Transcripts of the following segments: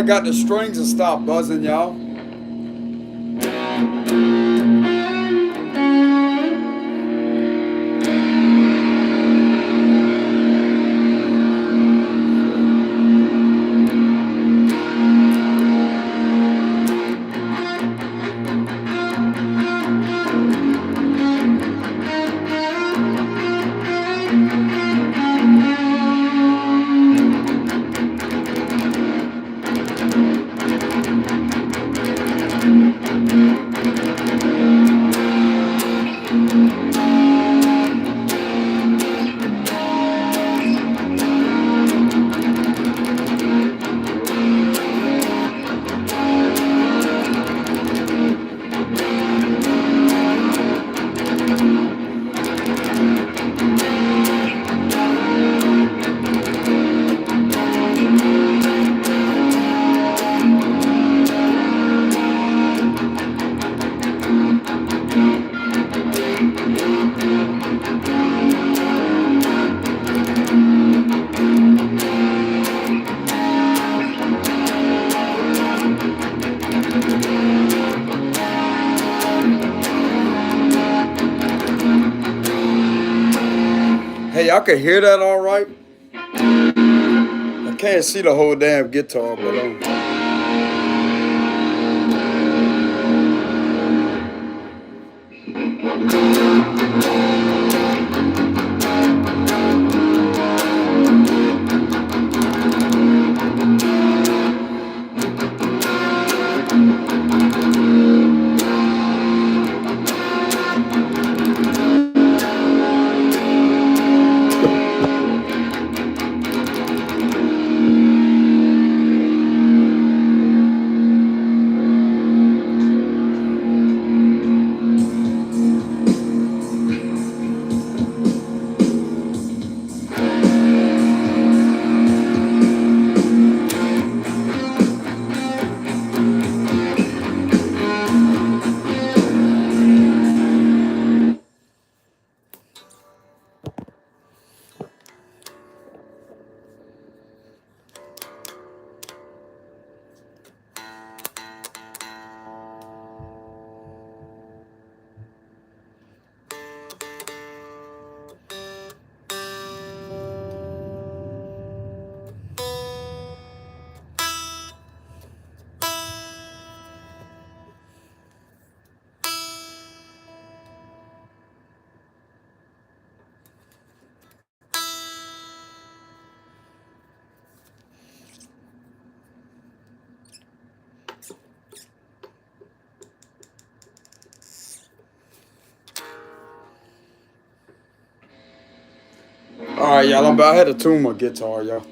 finally got the strings to stop buzzing, y'all. Hey, y'all can hear that all right? I can't see the whole damn guitar, but all right, y'all. I had to tune my guitar, y'all.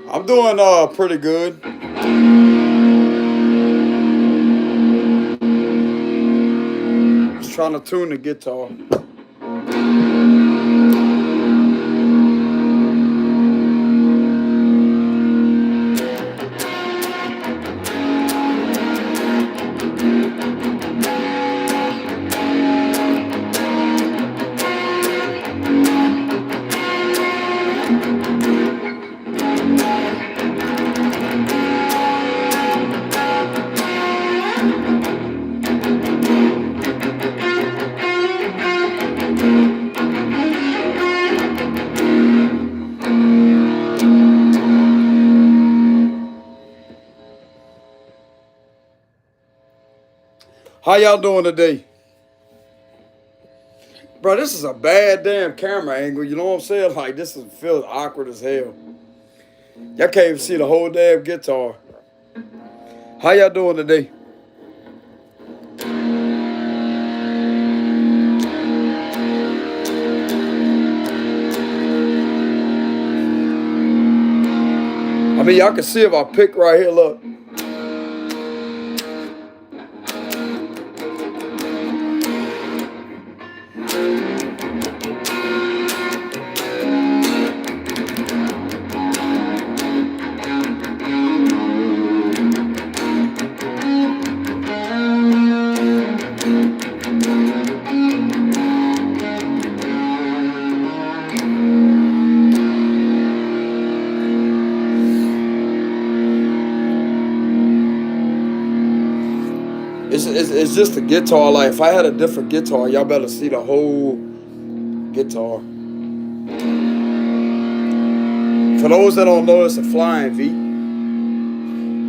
I'm doing pretty good. Just trying to tune the guitar. How y'all doing today? Bro, this is a bad damn camera angle. You know what I'm saying? Like, feels awkward as hell. Y'all can't even see the whole damn guitar. How y'all doing today? I mean, y'all can see if I pick right here, look. It's just a guitar. Like, if I had a different guitar, y'all better see the whole guitar. For those that don't know, it's a Flying V.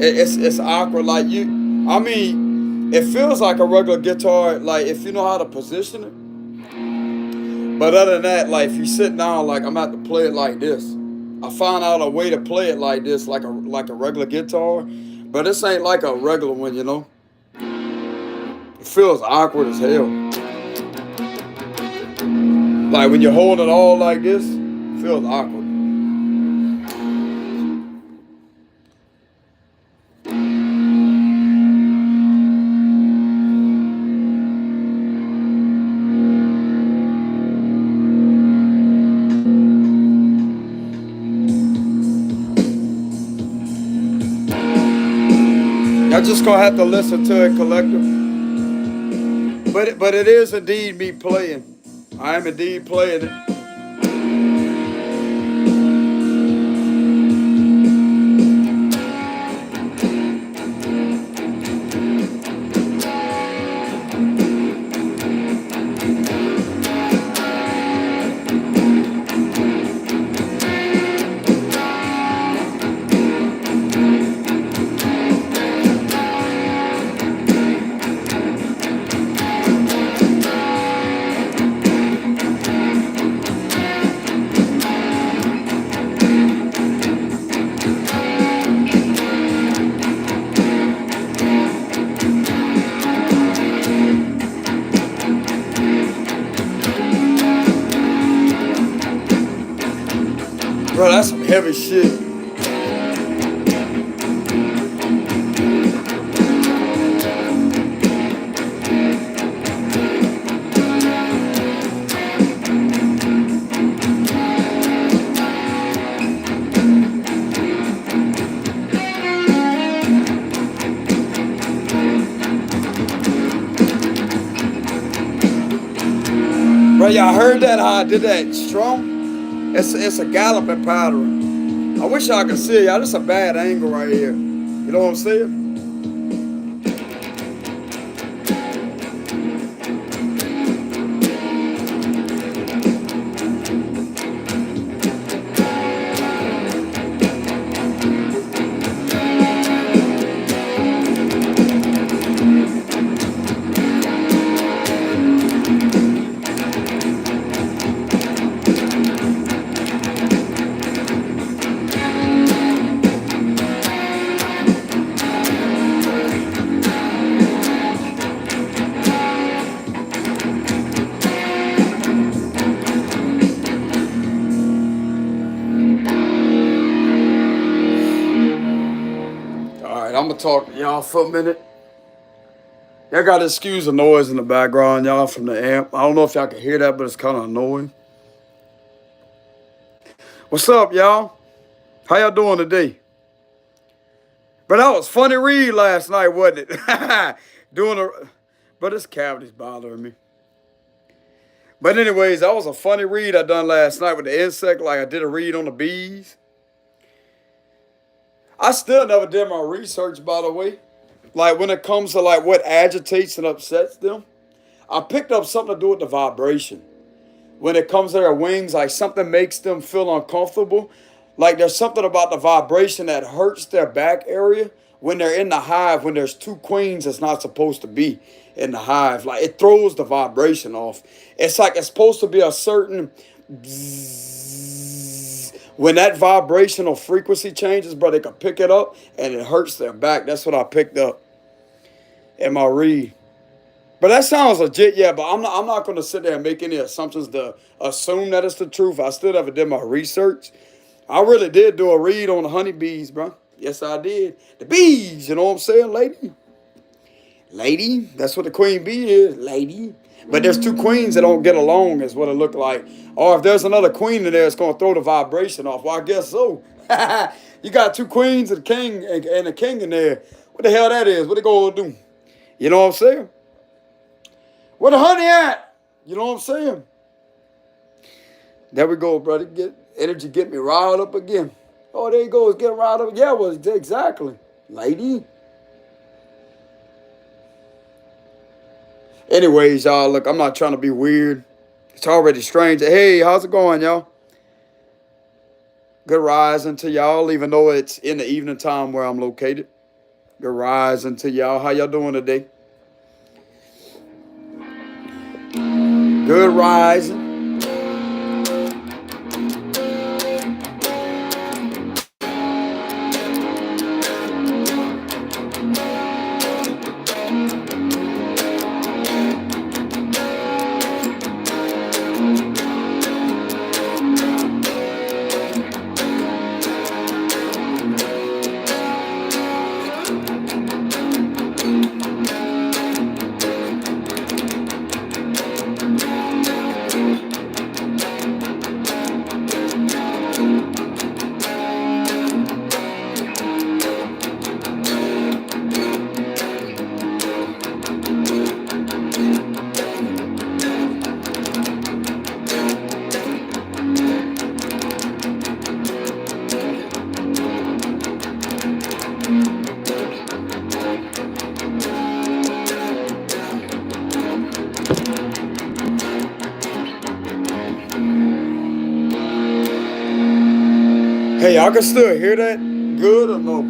It's awkward. Like, I mean, it feels like a regular guitar, like, if you know how to position it. But other than that, like, if you sit down, like, I'm going to have to play it like this. I found out a way to play it like this, like a regular guitar. But this ain't like a regular one, you know? It feels awkward as hell. Like, when you hold it all like this, it feels awkward. Y'all just gonna have to listen to it, collective. But it is indeed me playing. I am indeed playing it. Bro, that's some heavy shit. Bro, y'all heard that, how I did that strum? It's a galloping pattern. I wish y'all could see it. Y'all, this is a bad angle right here. You know what I'm saying? I'm gonna talk to y'all for a minute. Y'all gotta excuse the noise in the background, y'all, from the amp. I don't know if y'all can hear that, but it's kind of annoying. What's up, y'all? How y'all doing today? But that was funny read last night, wasn't it? But this cavity's bothering me. But anyways, that was a funny read I done last night with the insect. Like, I did a read on the bees. I still never did my research, by the way. Like, when it comes to like what agitates and upsets them, I picked up something to do with the vibration. When it comes to their wings, like something makes them feel uncomfortable. Like there's something about the vibration that hurts their back area when they're in the hive, when there's two queens that's not supposed to be in the hive. Like, it throws the vibration off. It's like it's supposed to be a certain bzzz. When that vibrational frequency changes, bro, they can pick it up and it hurts their back. That's what I picked up in my read. But that sounds legit, yeah. But I'm not going to sit there and make any assumptions to assume that it's the truth. I still never did my research. I really did do a read on the honeybees, bro. Yes, I did. The bees, you know what I'm saying, lady? Lady, that's what the queen bee is, lady. But there's two queens that don't get along, is what it looked like. Or if there's another queen in there, it's going to throw the vibration off. Well, I guess so. You got two queens and a king in there. What the hell that is? What they going to do? You know what I'm saying? Where the honey at? You know what I'm saying? There we go, brother. Get energy, get me riled up again. Oh, there you go. It's getting riled up. Yeah, well, exactly. Lady. Anyways, y'all, look, I'm not trying to be weird. It's already strange. Hey, how's it going, y'all? Good rising to y'all, even though it's in the evening time where I'm located. Good rising to y'all. How y'all doing today? Good rising. Hey, y'all can still hear that good or no?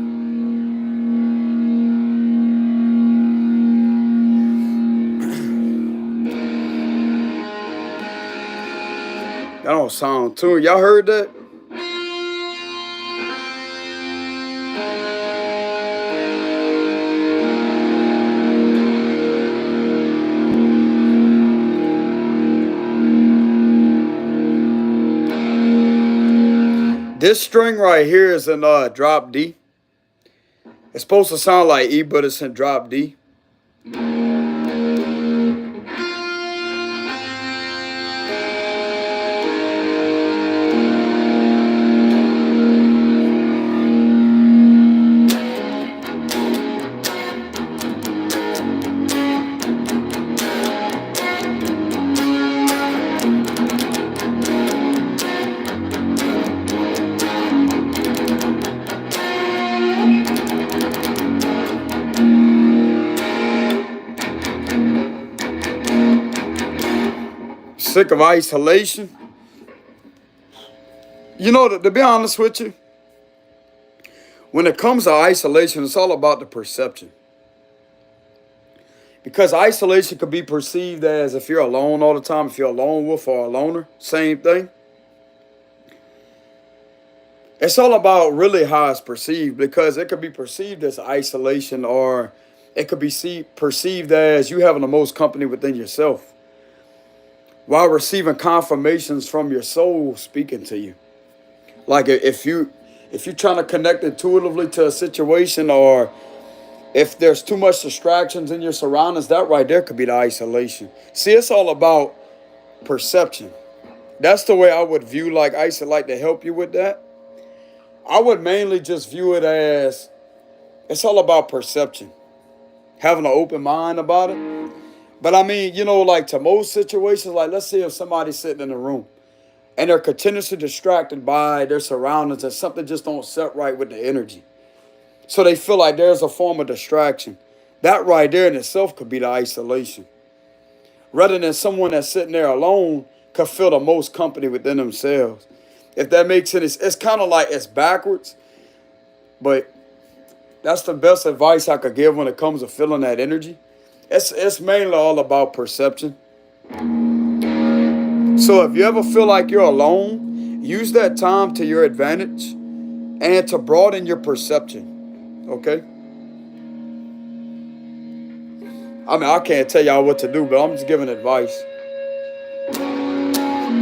That don't sound too. Y'all heard that? This string right here is in drop D. It's supposed to sound like E, but it's in drop D. Sick of isolation. You know, to be honest with you, when it comes to isolation, it's all about the perception. Because isolation could be perceived as if you're alone all the time, if you're a lone wolf or a loner, same thing. It's all about really how it's perceived, because it could be perceived as isolation, or it could be perceived as you having the most company within yourself, while receiving confirmations from your soul speaking to you. Like if you're trying to connect intuitively to a situation, or if there's too much distractions in your surroundings, that right there could be the isolation. See, it's all about perception. That's the way I would view like isolate to help you with that. I would mainly just view it as it's all about perception, having an open mind about it. But I mean, you know, like to most situations, like let's say if somebody's sitting in a room and they're continuously distracted by their surroundings and something just don't set right with the energy. So they feel like there's a form of distraction. That right there in itself could be the isolation. Rather than someone that's sitting there alone could feel the most company within themselves. If that makes sense, it's kind of like it's backwards. But That's the best advice I could give when it comes to feeling that energy. It's mainly all about perception. So if you ever feel like you're alone, use that time to your advantage and to broaden your perception. Okay? I mean, I can't tell y'all what to do, but I'm just giving advice.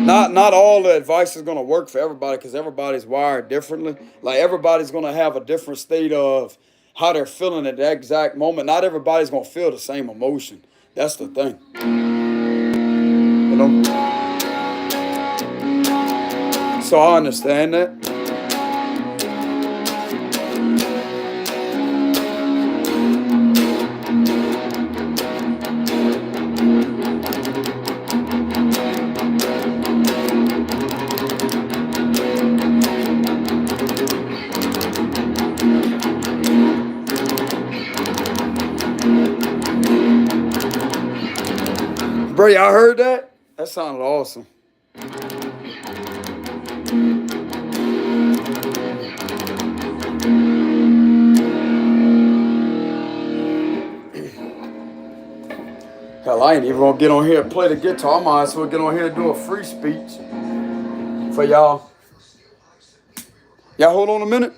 Not all the advice is gonna work for everybody because everybody's wired differently. Like everybody's gonna have a different state of how they're feeling at that exact moment. Not everybody's gonna feel the same emotion. That's the thing. You know? So I understand that. Bro, y'all heard that? That sounded awesome. Hell, I ain't even gonna get on here and play the guitar. I might as well get on here and do a free speech for y'all. Y'all hold on a minute.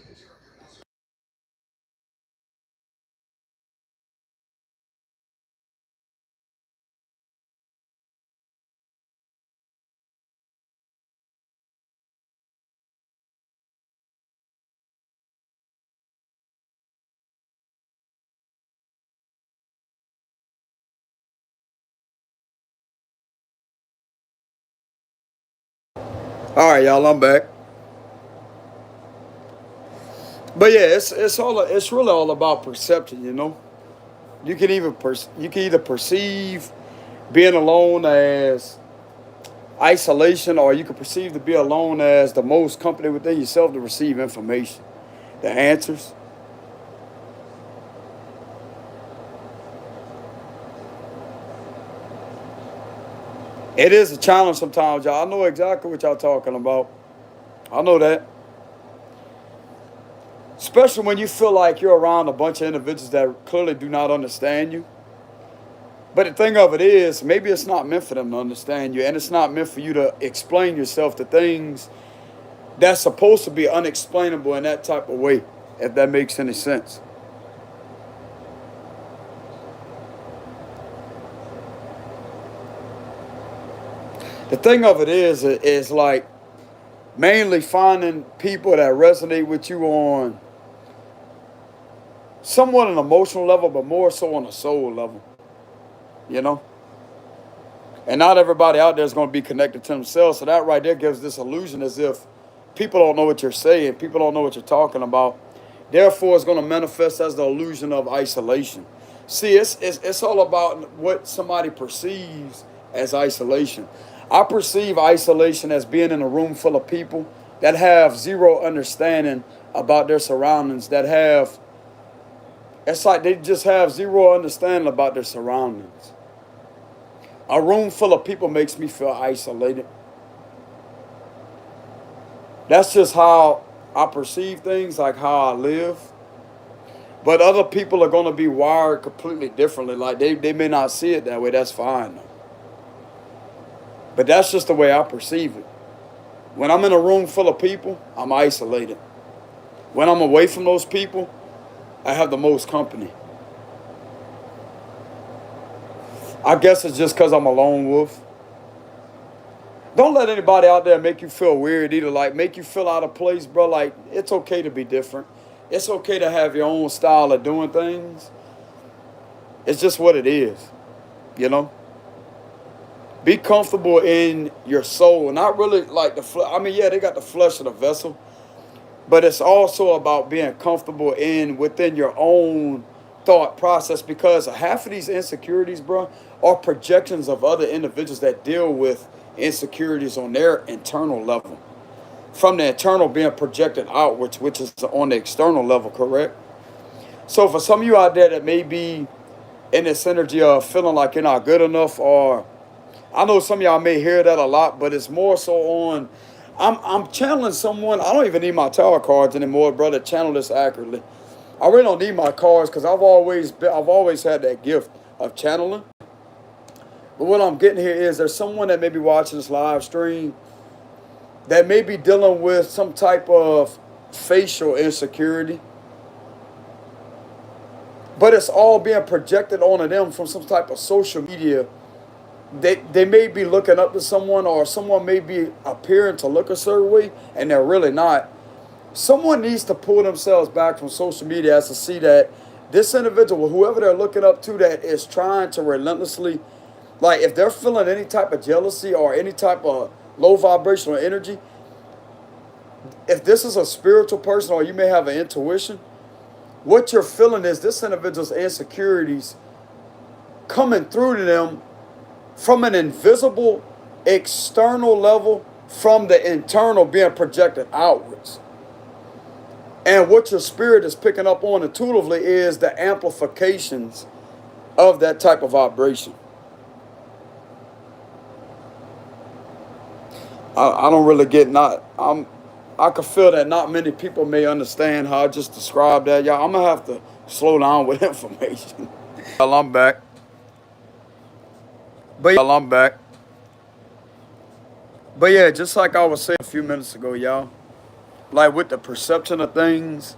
All right, y'all, I'm back. But yeah, it's really all about perception, you know. You can either perceive being alone as isolation, or you can perceive to be alone as the most company within yourself to receive information, the answers. It is a challenge sometimes, y'all. I know exactly what y'all talking about. I know that. Especially when you feel like you're around a bunch of individuals that clearly do not understand you. But the thing of it is, maybe it's not meant for them to understand you, and it's not meant for you to explain yourself to things that's supposed to be unexplainable in that type of way, if that makes any sense. The thing of it is like mainly finding people that resonate with you on somewhat an emotional level, but more so on a soul level, you know? And not everybody out there is going to be connected to themselves. So that right there gives this illusion as if people don't know what you're saying, people don't know what you're talking about. Therefore, it's going to manifest as the illusion of isolation. See, it's all about what somebody perceives as isolation. I perceive isolation as being in a room full of people that have zero understanding about their surroundings, it's like they just have zero understanding about their surroundings. A room full of people makes me feel isolated. That's just how I perceive things, like how I live. But other people are going to be wired completely differently. Like they may not see it that way. That's fine, though. But that's just the way I perceive it. When I'm in a room full of people, I'm isolated. When I'm away from those people, I have the most company. I guess it's just because I'm a lone wolf. Don't let anybody out there make you feel weird either. Like, make you feel out of place, bro. Like, it's okay to be different. It's okay to have your own style of doing things. It's just what it is, you know? Be comfortable in your soul. Not really like the flesh. I mean, yeah, they got the flesh of the vessel. But it's also about being comfortable within your own thought process, because half of these insecurities, bro, are projections of other individuals that deal with insecurities on their internal level. From the internal being projected outwards, which is on the external level, correct? So for some of you out there that may be in this energy of feeling like you're not good enough, or I know some of y'all may hear that a lot, but it's more so on, I'm channeling someone. I don't even need my tarot cards anymore, brother. Channel this accurately. I really don't need my cards because I've always had that gift of channeling. But what I'm getting here is there's someone that may be watching this live stream that may be dealing with some type of facial insecurity, but it's all being projected onto them from some type of social media. They may be looking up to someone, or someone may be appearing to look a certain way and they're really not. Someone needs to pull themselves back from social media as to see that this individual, whoever they're looking up to, that is trying to relentlessly, like if they're feeling any type of jealousy or any type of low vibrational energy, if this is a spiritual person or you may have an intuition, what you're feeling is this individual's insecurities coming through to them from an invisible external level, from the internal being projected outwards. And what your spirit is picking up on intuitively is the amplifications of that type of vibration. I don't really get I can feel that not many people may understand how I just described that. Y'all, I'm gonna have to slow down with information. Well, I'm back. But yeah, just like I was saying a few minutes ago, y'all, like with the perception of things,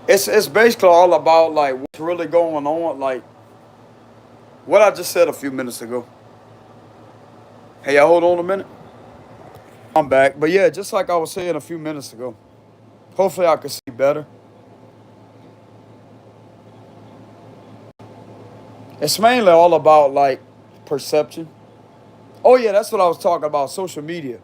it's basically all about like what's really going on, like what I just said a few minutes ago. Hey, y'all, hold on a minute. I'm back. But yeah, just like I was saying a few minutes ago, hopefully I can see better. It's mainly all about like perception. Oh yeah, that's what I was talking about, social media.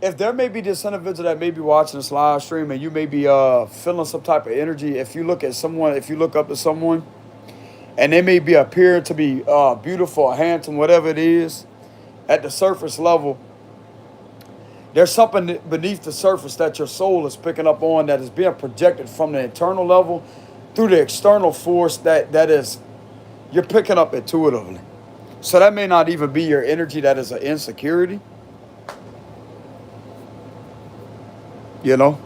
If there may be this individual that may be watching this live stream and you may be feeling some type of energy, if you look at someone, if you look up to someone and they may be appearing to be beautiful or handsome, whatever it is, at the surface level, there's something beneath the surface that your soul is picking up on that is being projected from the internal level through the external force that is you're picking up intuitively. So that may not even be your energy, that is an insecurity. You know?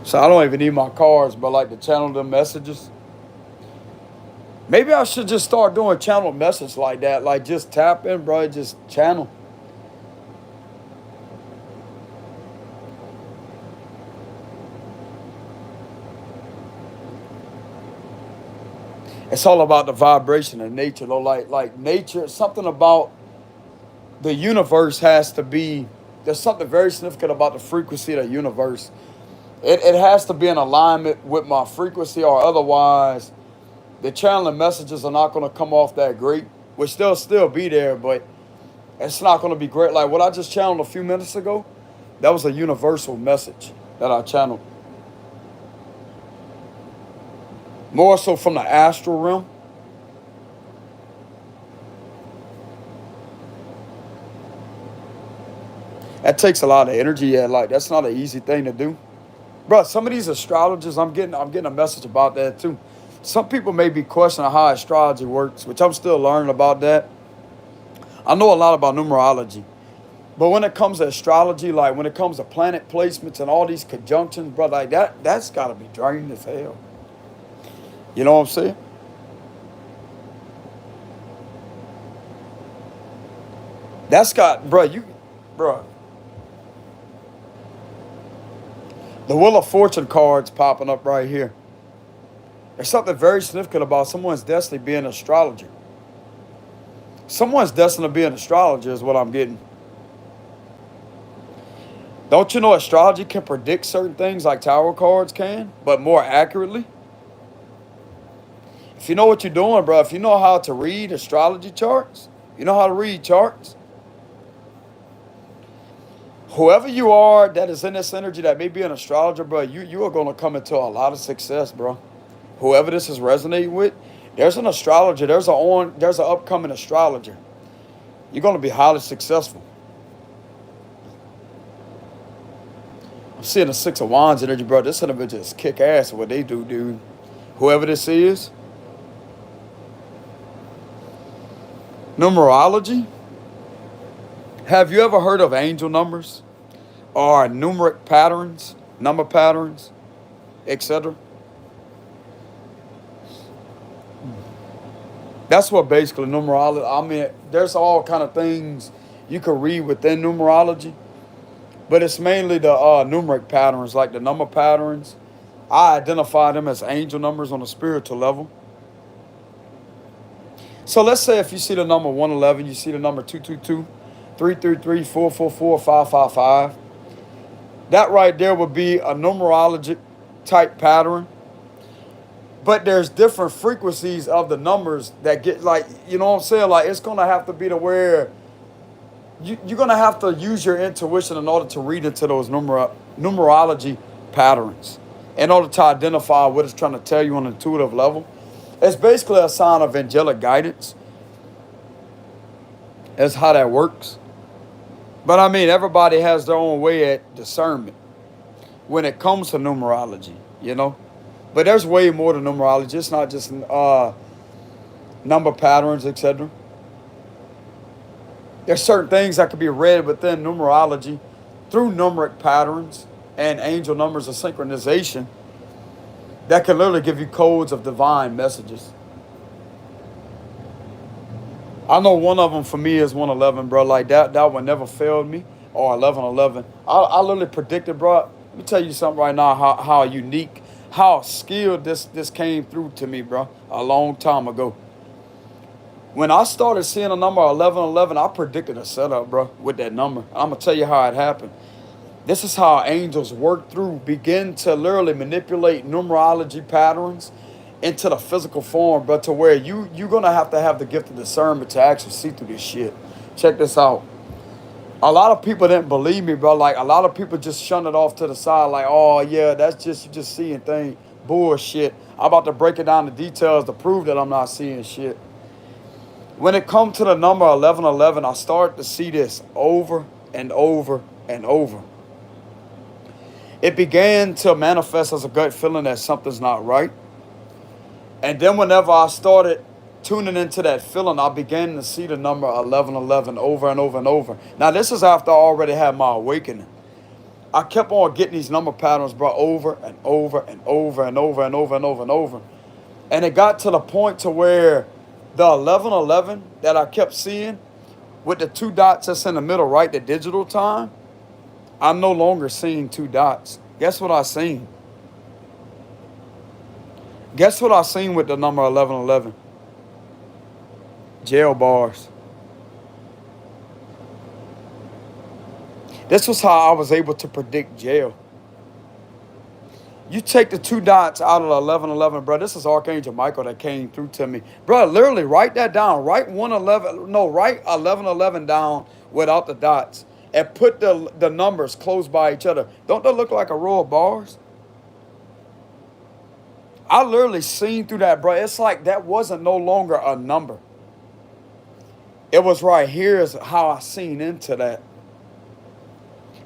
So I don't even need my cards, but like to channel them messages. Maybe I should just start doing channel message like that. Like just tap in, bro, just channel. It's all about the vibration of nature, though. Like nature, something about the universe has to be, there's something very significant about the frequency of the universe. It has to be in alignment with my frequency, or otherwise the channeling messages are not going to come off that great, which they'll still be there, but it's not going to be great. Like what I just channeled a few minutes ago, that was a universal message that I channeled. More so from the astral realm. That takes a lot of energy. Yeah, like that's not an easy thing to do. Bro, some of these astrologers, I'm getting a message about that too. Some people may be questioning how astrology works, which I'm still learning about that. I know a lot about numerology. But when it comes to astrology, like when it comes to planet placements and all these conjunctions, bro, like that's got to be draining as hell. You know what I'm saying? That's got, bro. The Wheel of Fortune cards popping up right here. There's something very significant about someone's destiny being an astrologer. Someone's destined to be an astrologer is what I'm getting. Don't you know astrology can predict certain things like tarot cards can, but more accurately? If you know what you're doing, bro, if you know how to read astrology charts, you know how to read charts, whoever you are that is in this energy that may be an astrologer, bro, you are going to come into a lot of success, bro. Whoever this is resonating with, there's an astrologer, there's an upcoming astrologer. You're going to be highly successful. I'm seeing the Six of Wands energy, bro. This individual is kick ass at what they do, dude. Whoever this is. Numerology. Have you ever heard of angel numbers or numeric patterns, number patterns, etc.? That's what basically numerology. I mean, there's all kind of things you can read within numerology, but it's mainly the numeric patterns, like the number patterns. I identify them as angel numbers on a spiritual level. So let's say if you see the number 111, you see the number 222, 333, 444, 555. That right there would be a numerologic type pattern. But there's different frequencies of the numbers that get, like, you know what I'm saying? Like, it's going to have to be to where you're going to have to use your intuition in order to read into those numerology patterns, in order to identify what it's trying to tell you on an intuitive level. It's basically a sign of angelic guidance. That's how that works. But I mean, everybody has their own way at discernment when it comes to numerology, you know? But there's way more to numerology. It's not just number patterns, etc. There's certain things that could be read within numerology through numeric patterns and angel numbers of synchronization that can literally give you codes of divine messages. I know one of them for me is 111, bro. Like that one never failed me. Or 1111. I literally predicted, bro. Let me tell you something right now, how unique, how skilled this came through to me, bro, a long time ago. When I started seeing the number 1111, I predicted a setup, bro, with that number. I'm going to tell you how it happened. This is how angels work through, begin to literally manipulate numerology patterns into the physical form, but to where you're going to have the gift of discernment to actually see through this shit. Check this out. A lot of people didn't believe me, bro. Like, a lot of people just shunned it off to the side, like, oh, yeah, that's just, you just seeing things. Bullshit. I'm about to break it down the details to prove that I'm not seeing shit. When it comes to the number 1111, I start to see this over and over and over. It began to manifest as a gut feeling that something's not right. And then whenever I started tuning into that feeling, I began to see the number 1111 over and over and over. Now, this is after I already had my awakening. I kept on getting these number patterns, bro, over and over and over and over and over and over and over. And it got to the point to where the 1111 that I kept seeing with the two dots that's in the middle, right, the digital time, I'm no longer seeing two dots. Guess what I seen? Guess what I seen with the number 1111? Jail bars. This was how I was able to predict jail. You take the two dots out of the 1111, bro. This is Archangel Michael that came through to me. Bro, literally write that down. Write 1111 down without the dots. And put the numbers close by each other. Don't they look like a row of bars? I literally seen through that, bro. It's like that wasn't no longer a number. It was right here is how I seen into that.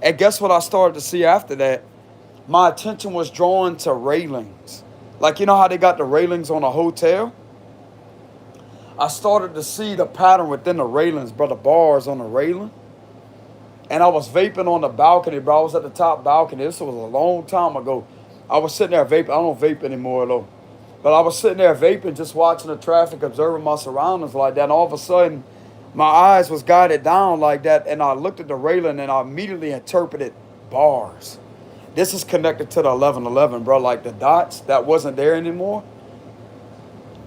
And guess what I started to see after that? My attention was drawn to railings. Like, you know how they got the railings on a hotel? I started to see the pattern within the railings, bro, the bars on the railing. And I was vaping on the balcony, bro. I was at the top balcony. This was a long time ago. I was sitting there vaping. I don't vape anymore, though. But I was sitting there vaping, just watching the traffic, observing my surroundings like that. And all of a sudden, my eyes was guided down like that. And I looked at the railing, and I immediately interpreted bars. This is connected to the 1111, bro. Like the dots, that wasn't there anymore.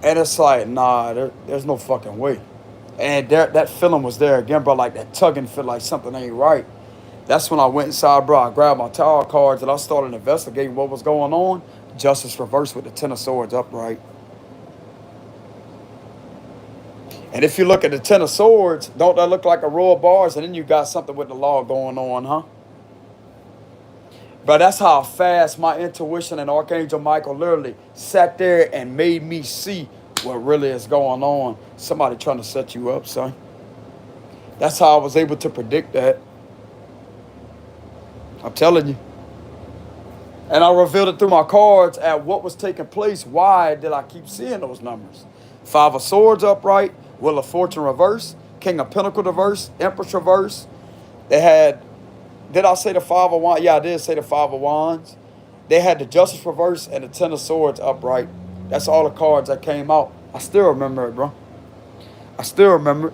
And it's like, nah, there's no fucking way. And that feeling was there again, bro. Like that tugging feel like something ain't right. That's when I went inside, bro. I grabbed my tarot cards and I started investigating what was going on. Justice reversed with the Ten of Swords upright. And if you look at the Ten of Swords, don't that look like a row of bars? And then you got something with the law going on, huh? But that's how fast my intuition and Archangel Michael literally sat there and made me see what really is going on. Somebody trying to set you up, son. That's how I was able to predict that. I'm telling you. And I revealed it through my cards at what was taking place. Why did I keep seeing those numbers? Five of Swords upright, Wheel of Fortune reverse, King of Pentacles reverse, Empress reverse, They had, did I say the Five of Wands? Yeah, I did say the Five of Wands. They had the Justice reverse and the Ten of Swords upright. That's all the cards that came out. I still remember it, bro. I still remember it.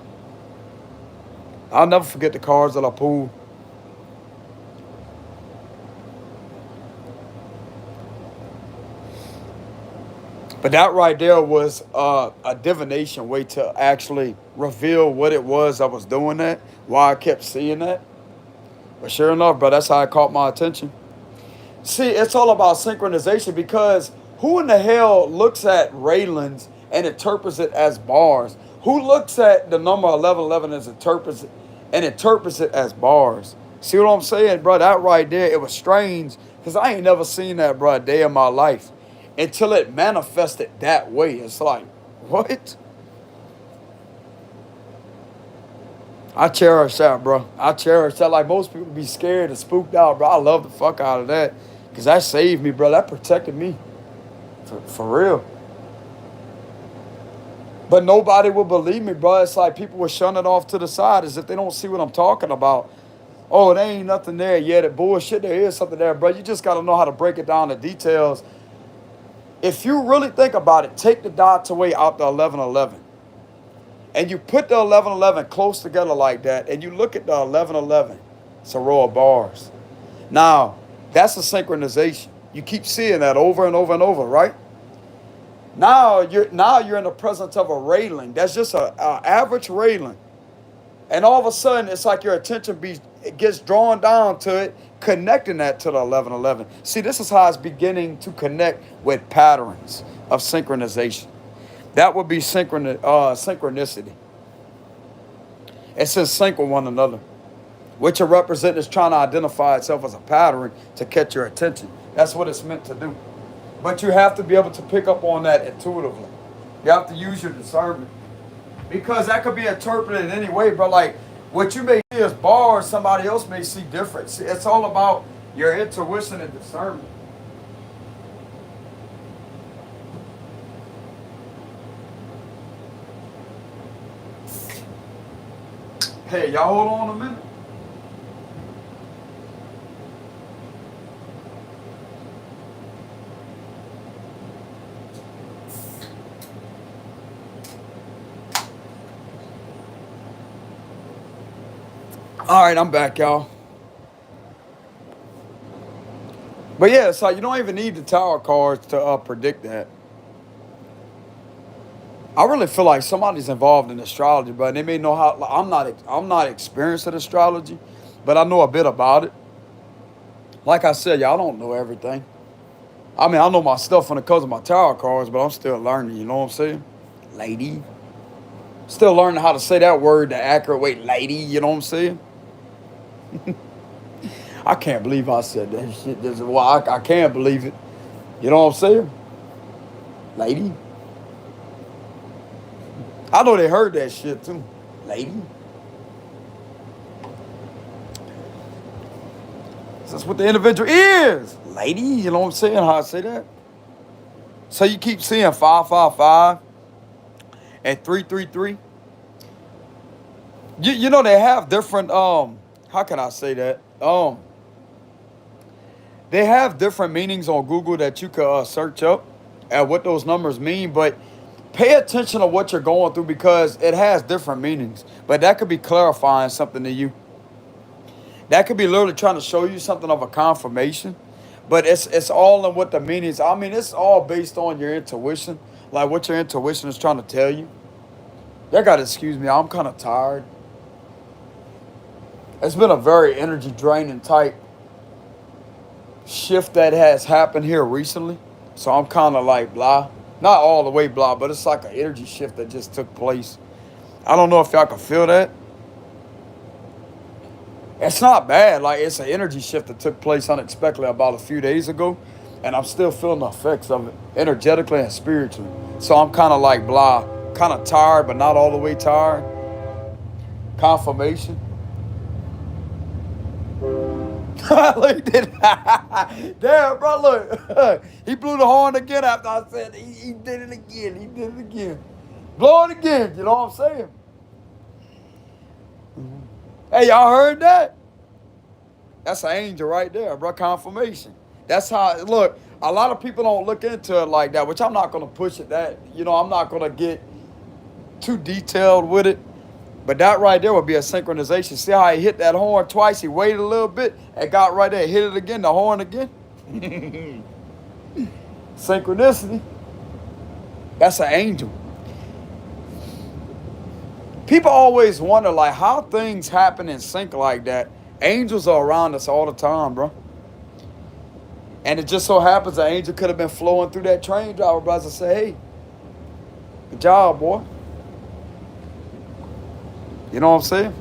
I'll never forget the cards that I pulled. But that right there was a divination way to actually reveal what it was I was doing that, why I kept seeing that. But sure enough, bro, that's how it caught my attention. See, it's all about synchronization because who in the hell looks at railings and interprets it as bars? Who looks at the number 1111 and interprets it as bars? See what I'm saying, bro? That right there, it was strange because I ain't never seen that, bro, a day in my life until it manifested that way. It's like, what? I cherish that, bro. I cherish that. Like most people be scared and spooked out, bro. I love the fuck out of that because that saved me, bro. That protected me. For real. But nobody will believe me, bro. It's like people will shun it off to the side as if they don't see what I'm talking about. Oh, there ain't nothing there yet. That bullshit, there is something there, bro. You just got to know how to break it down, the details. If you really think about it, take the dots away out the 1111. And you put the 1111 close together like that, and you look at the 1111. It's a row of bars. Now, that's a synchronization. You keep seeing that over and over and over, right? Now you're in the presence of a railing. That's just a average railing. And all of a sudden, it's like your attention gets drawn down to it, connecting that to the 1111. See, this is how it's beginning to connect with patterns of synchronization. That would be synchronicity. It's in sync with one another. What you're representing is trying to identify itself as a pattern to catch your attention. That's what it's meant to do. But you have to be able to pick up on that intuitively. You have to use your discernment. Because that could be interpreted in any way, bro. Like, what you may see as bars, somebody else may see different. See, it's all about your intuition and discernment. Hey, y'all hold on a minute. All right, I'm back, y'all. But yeah, so you don't even need the tarot cards to predict that. I really feel like somebody's involved in astrology, but they may know how. Like, I'm not experienced in astrology, but I know a bit about it. Like I said, y'all don't know everything. I mean, I know my stuff when it comes to my tarot cards, but I'm still learning. You know what I'm saying, lady? Still learning how to say that word the accurate way, lady. You know what I'm saying? I can't believe I said that shit. I can't believe it. You know what I'm saying, lady? I know they heard that shit too, lady. That's what the individual is, lady. You know what I'm saying? How I say that? So you keep seeing 555 and 333. You know they have different how can I say that? They have different meanings on Google that you could search up at what those numbers mean, but pay attention to what you're going through because it has different meanings. But that could be clarifying something to you. That could be literally trying to show you something of a confirmation. But it's all in what the meanings. I mean, it's all based on your intuition. Like what your intuition is trying to tell you. Y'all gotta excuse me, I'm kind of tired. It's been a very energy draining type shift that has happened here recently. So I'm kind of like blah. Not all the way blah, but it's like an energy shift that just took place. I don't know if y'all can feel that. It's not bad. Like, it's an energy shift that took place unexpectedly about a few days ago. And I'm still feeling the effects of it energetically and spiritually. So I'm kind of like blah. Kind of tired, but not all the way tired. Confirmation. Look at that. Damn, bro, look. He blew the horn again after I said he did it again. He did it again. Blow it again. You know what I'm saying? Hey, y'all heard that? That's an angel right there, bro. Confirmation. That's how. Look, a lot of people don't look into it like that, which I'm not gonna push it. That I'm not gonna get too detailed with it. But that right there would be a synchronization. See how he hit that horn twice? He waited a little bit and got right there, hit it again, the horn again. Synchronicity. That's an angel. People always wonder like how things happen in sync like that. Angels are around us all the time, bro. And it just so happens an angel could have been flowing through that train driver, bro. I say, hey, good job, boy. You know what I'm saying?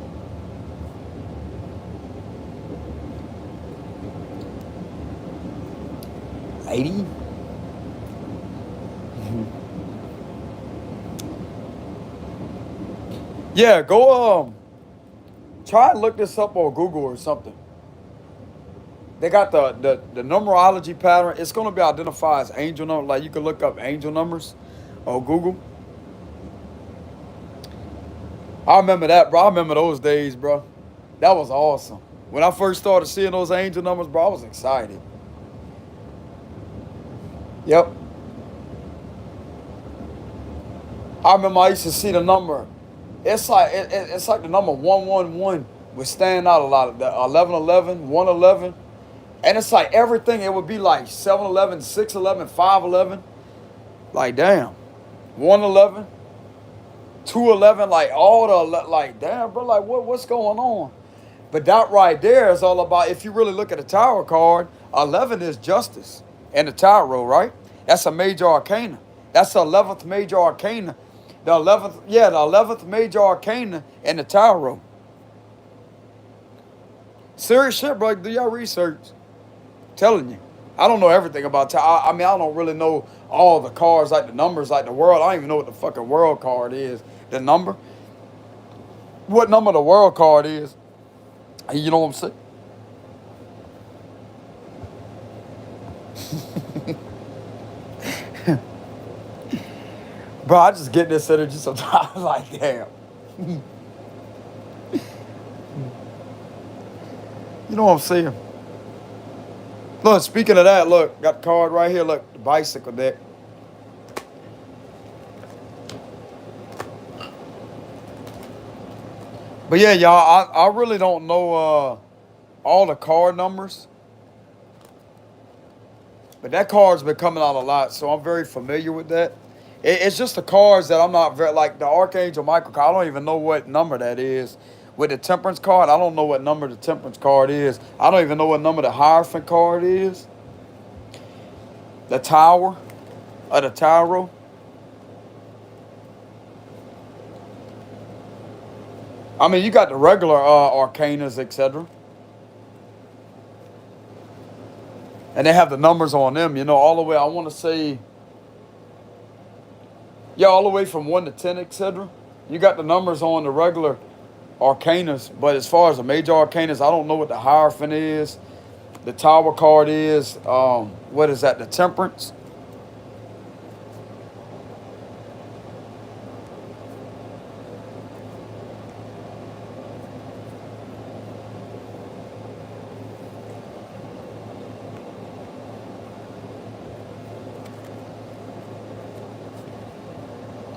Lady. Yeah, go try and look this up on Google or something. They got the numerology pattern. It's gonna be identified as angel number. Like you can look up angel numbers on Google. I remember that, bro. I remember those days, bro. That was awesome. When I first started seeing those angel numbers, bro, I was excited. Yep. I remember I used to see the number. It's like it's like the number 111 would stand out a lot of the 1111, 111. And it's like everything, it would be like 7-11, 6-11, 5-11. Like, damn. 1-11, 2-11, like all the, like, damn, bro, like, what's going on? But that right there is all about, if you really look at the Tower card, 11 is justice and the Tarot, right? That's a major arcana. That's the 11th major arcana. The 11th major arcana in the Tarot. Serious shit, bro. Do y'all research. Telling you. I don't know everything about tarot. I mean, I don't really know all the cards, like the numbers, like the world. I don't even know what the fucking world card is. The number. What number the world card is. You know what I'm saying? Bro, I just get this energy sometimes. Like, damn. You know what I'm saying? Look, speaking of that, look, got the card right here. Look, the bicycle deck. But yeah, y'all, I really don't know all the card numbers. But that card's been coming out a lot, so I'm very familiar with that. It's just the cards that I'm not very, like the Archangel Michael card, I don't even know what number that is. With the Temperance card, I don't know what number the Temperance card is. I don't even know what number the Hierophant card is. The Tower of the Tarot. I mean, you got the regular arcanas, etc. And they have the numbers on them, all the way, I want to say, yeah, all the way from 1 to 10, etc. You got the numbers on the regular arcanas, but as far as the major arcanas, I don't know what the Hierophant is. The Tower card is, what is that, the Temperance?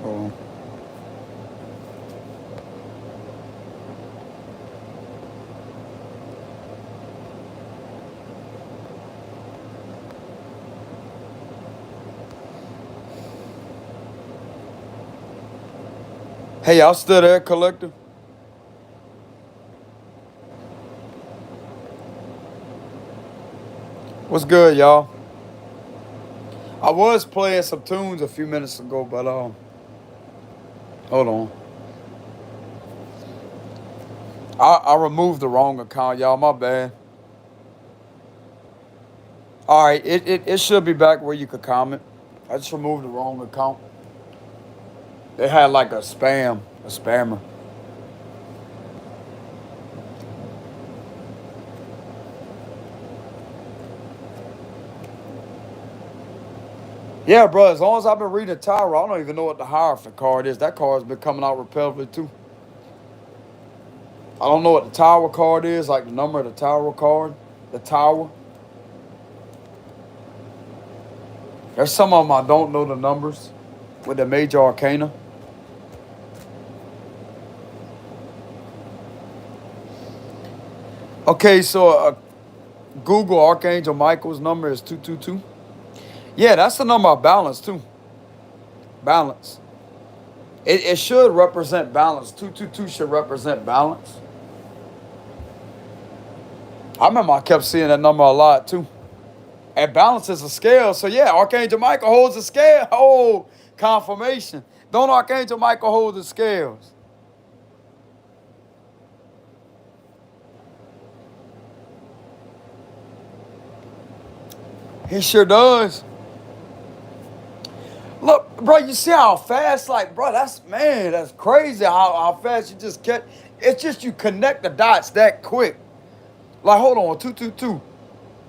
Oh. Hey, y'all still there, Collective? What's good, y'all? I was playing some tunes a few minutes ago, but hold on. I removed the wrong account, y'all. My bad. All right, it should be back where you could comment. I just removed the wrong account. They had like a spammer. Yeah, bro, as long as I've been reading Tarot, I don't even know what the Hierophant card is. That card's been coming out repetitively, too. I don't know what the tower card is, like the number of the tower card. The tower. There's some of them I don't know the numbers with the major arcana. Okay, so Google Archangel Michael's number is 222. Yeah, that's the number of balance too. Balance. It should represent balance. 222 should represent balance. I remember I kept seeing that number a lot too. And balance is a scale. So yeah, Archangel Michael holds the scale. Oh, confirmation. Don't Archangel Michael hold the scales? He sure does. Look, bro, you see how fast, like, bro, that's crazy how fast you just get. It's just you connect the dots that quick. Like, hold on, 222.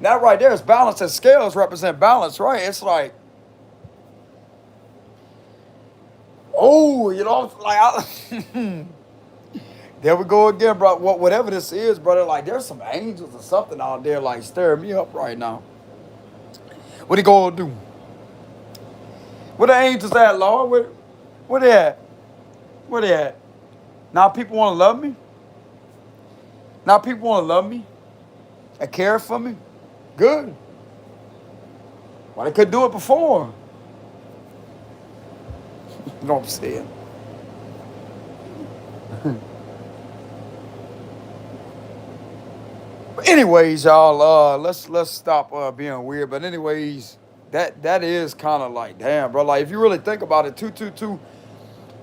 That right there is balance, and scales represent balance, right? It's like, oh, you know, like, there we go again, bro. Whatever this is, brother, like, there's some angels or something out there, like, stirring me up right now. What he gonna do? Where the angels at, Lord? Where they at? Where they at? Now people want to love me? Now people want to love me and care for me? Good. Why they couldn't do it before? You know what I'm saying? But anyways, y'all, let's stop being weird. But anyways, that is kind of like, damn, bro. Like, if you really think about it, 222,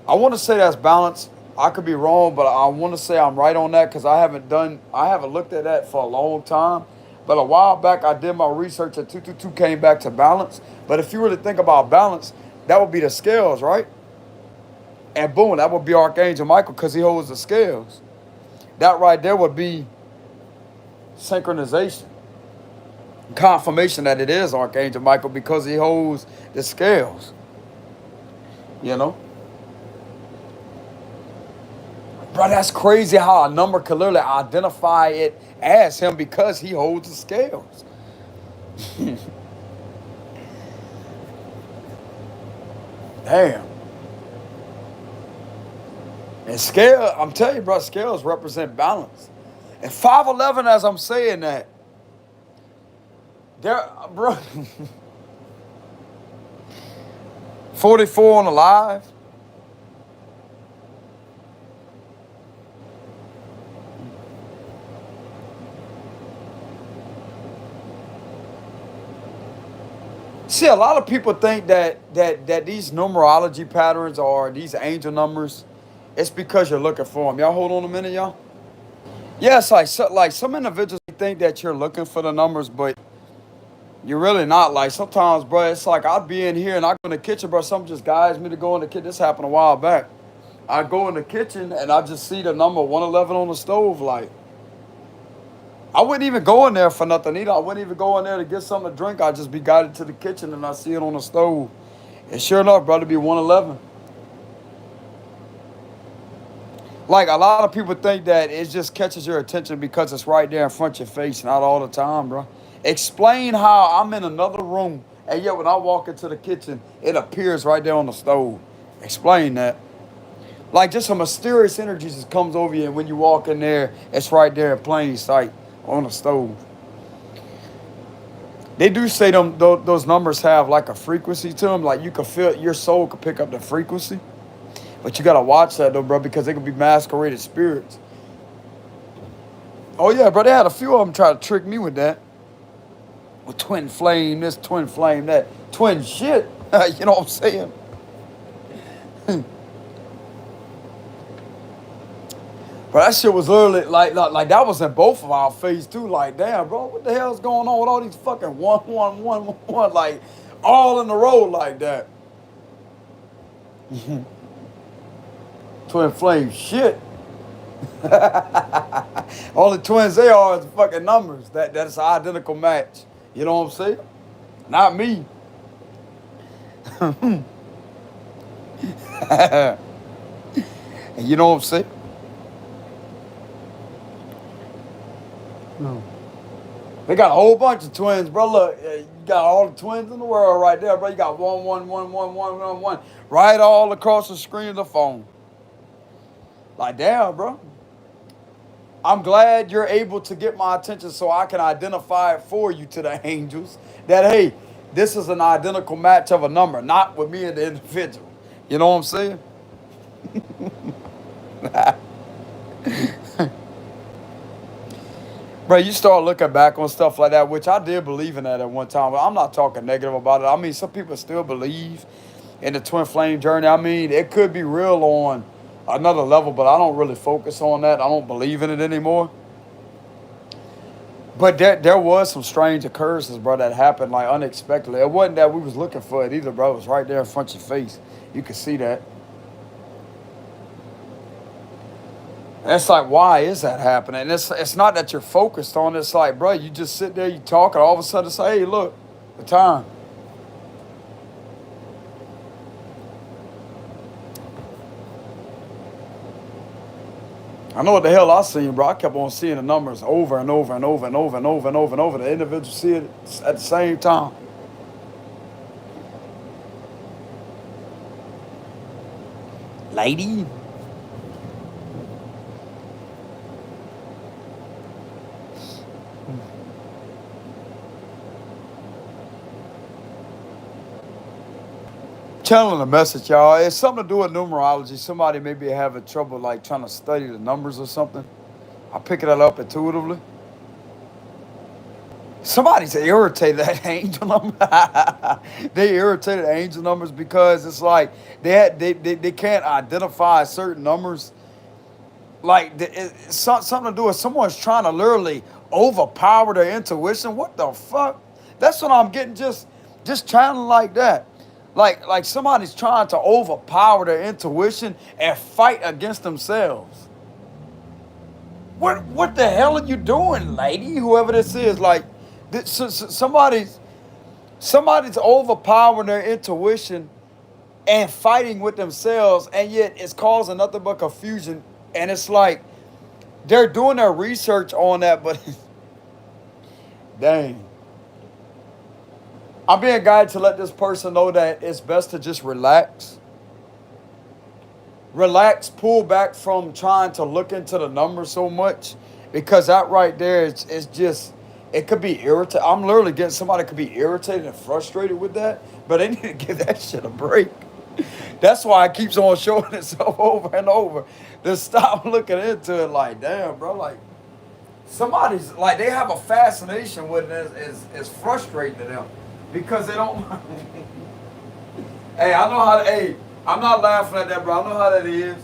I want to say that's balance. I could be wrong, but I want to say I'm right on that because I haven't looked at that for a long time. But a while back, I did my research and 222 came back to balance. But if you really think about balance, that would be the scales, right? And boom, that would be Archangel Michael because he holds the scales. That right there would be synchronization. Confirmation that it is Archangel Michael because he holds the scales. You know? Bro, that's crazy how a number can literally identify it as him because he holds the scales. Damn. And scale, I'm telling you, bro, scales represent balance. And 5'11", as I'm saying that, there, bro, 44 on the live. See, a lot of people think that these numerology patterns or these angel numbers, it's because you're looking for them. Y'all hold on a minute, y'all. Yes, like some individuals think that you're looking for the numbers, but you're really not. Like sometimes, bro, it's like I'd be in here and I go in the kitchen, bro. Something just guides me to go in the kitchen. This happened a while back. I go in the kitchen and I just see the number 111 on the stove. Like, I wouldn't even go in there for nothing either. I wouldn't even go in there to get something to drink. I'd just be guided to the kitchen and I see it on the stove. And sure enough, brother, be 111. Like, a lot of people think that it just catches your attention because it's right there in front of your face. Not all the time, bro. Explain how I'm in another room, and yet when I walk into the kitchen, it appears right there on the stove. Explain that. Like, just a mysterious energy just comes over you, and when you walk in there, it's right there in plain sight on the stove. They do say those numbers have like a frequency to them. Like, you can feel, your soul could pick up the frequency. But you gotta watch that though, bro, because they could be masqueraded spirits. Oh yeah, bro, they had a few of them try to trick me with that. With twin flame this, twin flame that. Twin shit, you know what I'm saying? But that shit was literally, like that was in both of our face too. Like, damn, bro, what the hell's going on with all these fucking 111, like, all in a row like that? Twin flame shit. Only twins they are is fucking numbers. That's an identical match. You know what I'm saying? Not me. You know what I'm saying? No. They got a whole bunch of twins, bro. Look, you got all the twins in the world right there, bro. You got one, one, one, one, one, one, one, right all across the screen of the phone. Like, damn, bro. I'm glad you're able to get my attention so I can identify it for you to the angels that, hey, this is an identical match of a number, not with me and the individual. You know what I'm saying? Bro, you start looking back on stuff like that, which I did believe in that at one time, but I'm not talking negative about it. I mean, some people still believe in the twin flame journey. I mean, it could be real on another level, but I don't really focus on that. I don't believe in it anymore. But there was some strange occurrences, bro, that happened like unexpectedly. It wasn't that we was looking for it either, bro. It was right there in front of your face. You could see that. And it's like, why is that happening? And it's not that you're focused on it. It's like, bro, you just sit there, you talk, and all of a sudden say, hey, look, the time. I know what the hell I seen, bro. I kept on seeing the numbers over and over and over and over and over and over and over. The individual see it at the same time. Lady. Channeling a message, y'all. It's something to do with numerology. Somebody may be having trouble like trying to study the numbers or something. I pick it up intuitively. Somebody's irritated at angel numbers. They irritated at angel numbers because it's like they can't identify certain numbers. Like it's something to do with someone's trying to literally overpower their intuition. What the fuck? That's what I'm getting. Just channeling like that. Like somebody's trying to overpower their intuition and fight against themselves. What the hell are you doing, lady? Whoever this is, like somebody's overpowering their intuition and fighting with themselves, and yet it's causing nothing but confusion. And it's like they're doing their research on that, but dang. I'm being guided to let this person know that it's best to just relax. Relax, pull back from trying to look into the numbers so much, because that right there is just, it could be irritating. I'm literally getting somebody could be irritated and frustrated with that, but they need to give that shit a break. That's why it keeps on showing itself over and over. Just stop looking into it like, damn, bro, like, somebody's, like, they have a fascination with it. It's frustrating to them because they don't. Hey, I know how to, hey, I'm not laughing at that, bro. I know how that is.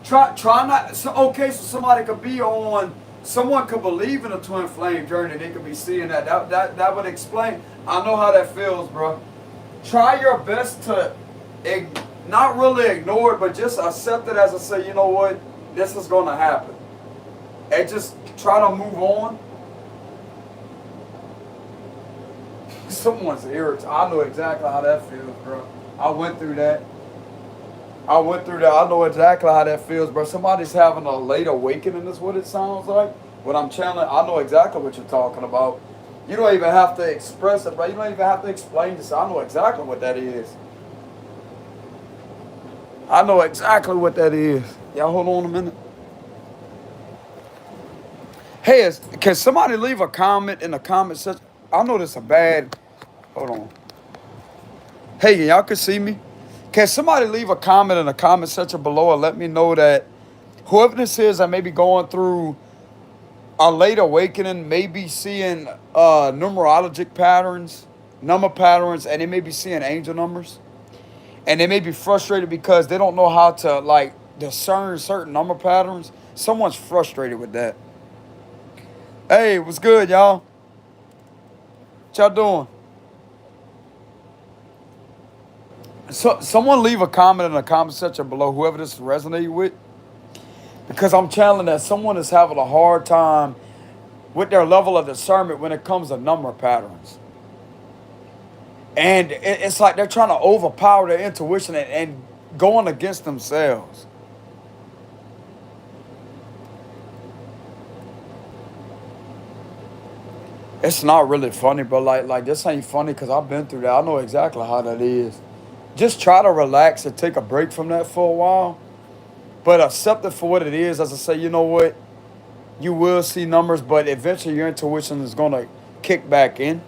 Try not, so, okay, so somebody could be on, someone could believe in a twin flame journey. They could be seeing that. That would explain. I know how that feels, bro. Try your best to not really ignore it, but just accept it as I say, you know what, this is going to happen. And just try to move on. Someone's irritated. I know exactly how that feels, bro. I went through that. I know exactly how that feels, bro. Somebody's having a late awakening is what it sounds like. When I'm channeling, I know exactly what you're talking about. You don't even have to express it, bro. You don't even have to explain this. I know exactly what that is. I know exactly what that is. Y'all hold on a minute. Hey, can somebody leave a comment in the comment section? I know this is a bad. Hold on. Hey, y'all can see me? Can somebody leave a comment in the comment section below and let me know that whoever this is that may be going through a late awakening, may be seeing numerologic patterns, number patterns, and they may be seeing angel numbers. And they may be frustrated because they don't know how to like discern certain number patterns. Someone's frustrated with that. Hey, what's good, y'all? What y'all doing? So, someone leave a comment in the comment section below, whoever this resonates with. Because I'm channeling that someone is having a hard time with their level of discernment when it comes to number patterns. And it's like they're trying to overpower their intuition and going against themselves. It's not really funny, but like this ain't funny because I've been through that. I know exactly how that is. Just try to relax and take a break from that for a while, but accept it for what it is. As I say, you know what? You will see numbers, but eventually your intuition is gonna kick back in.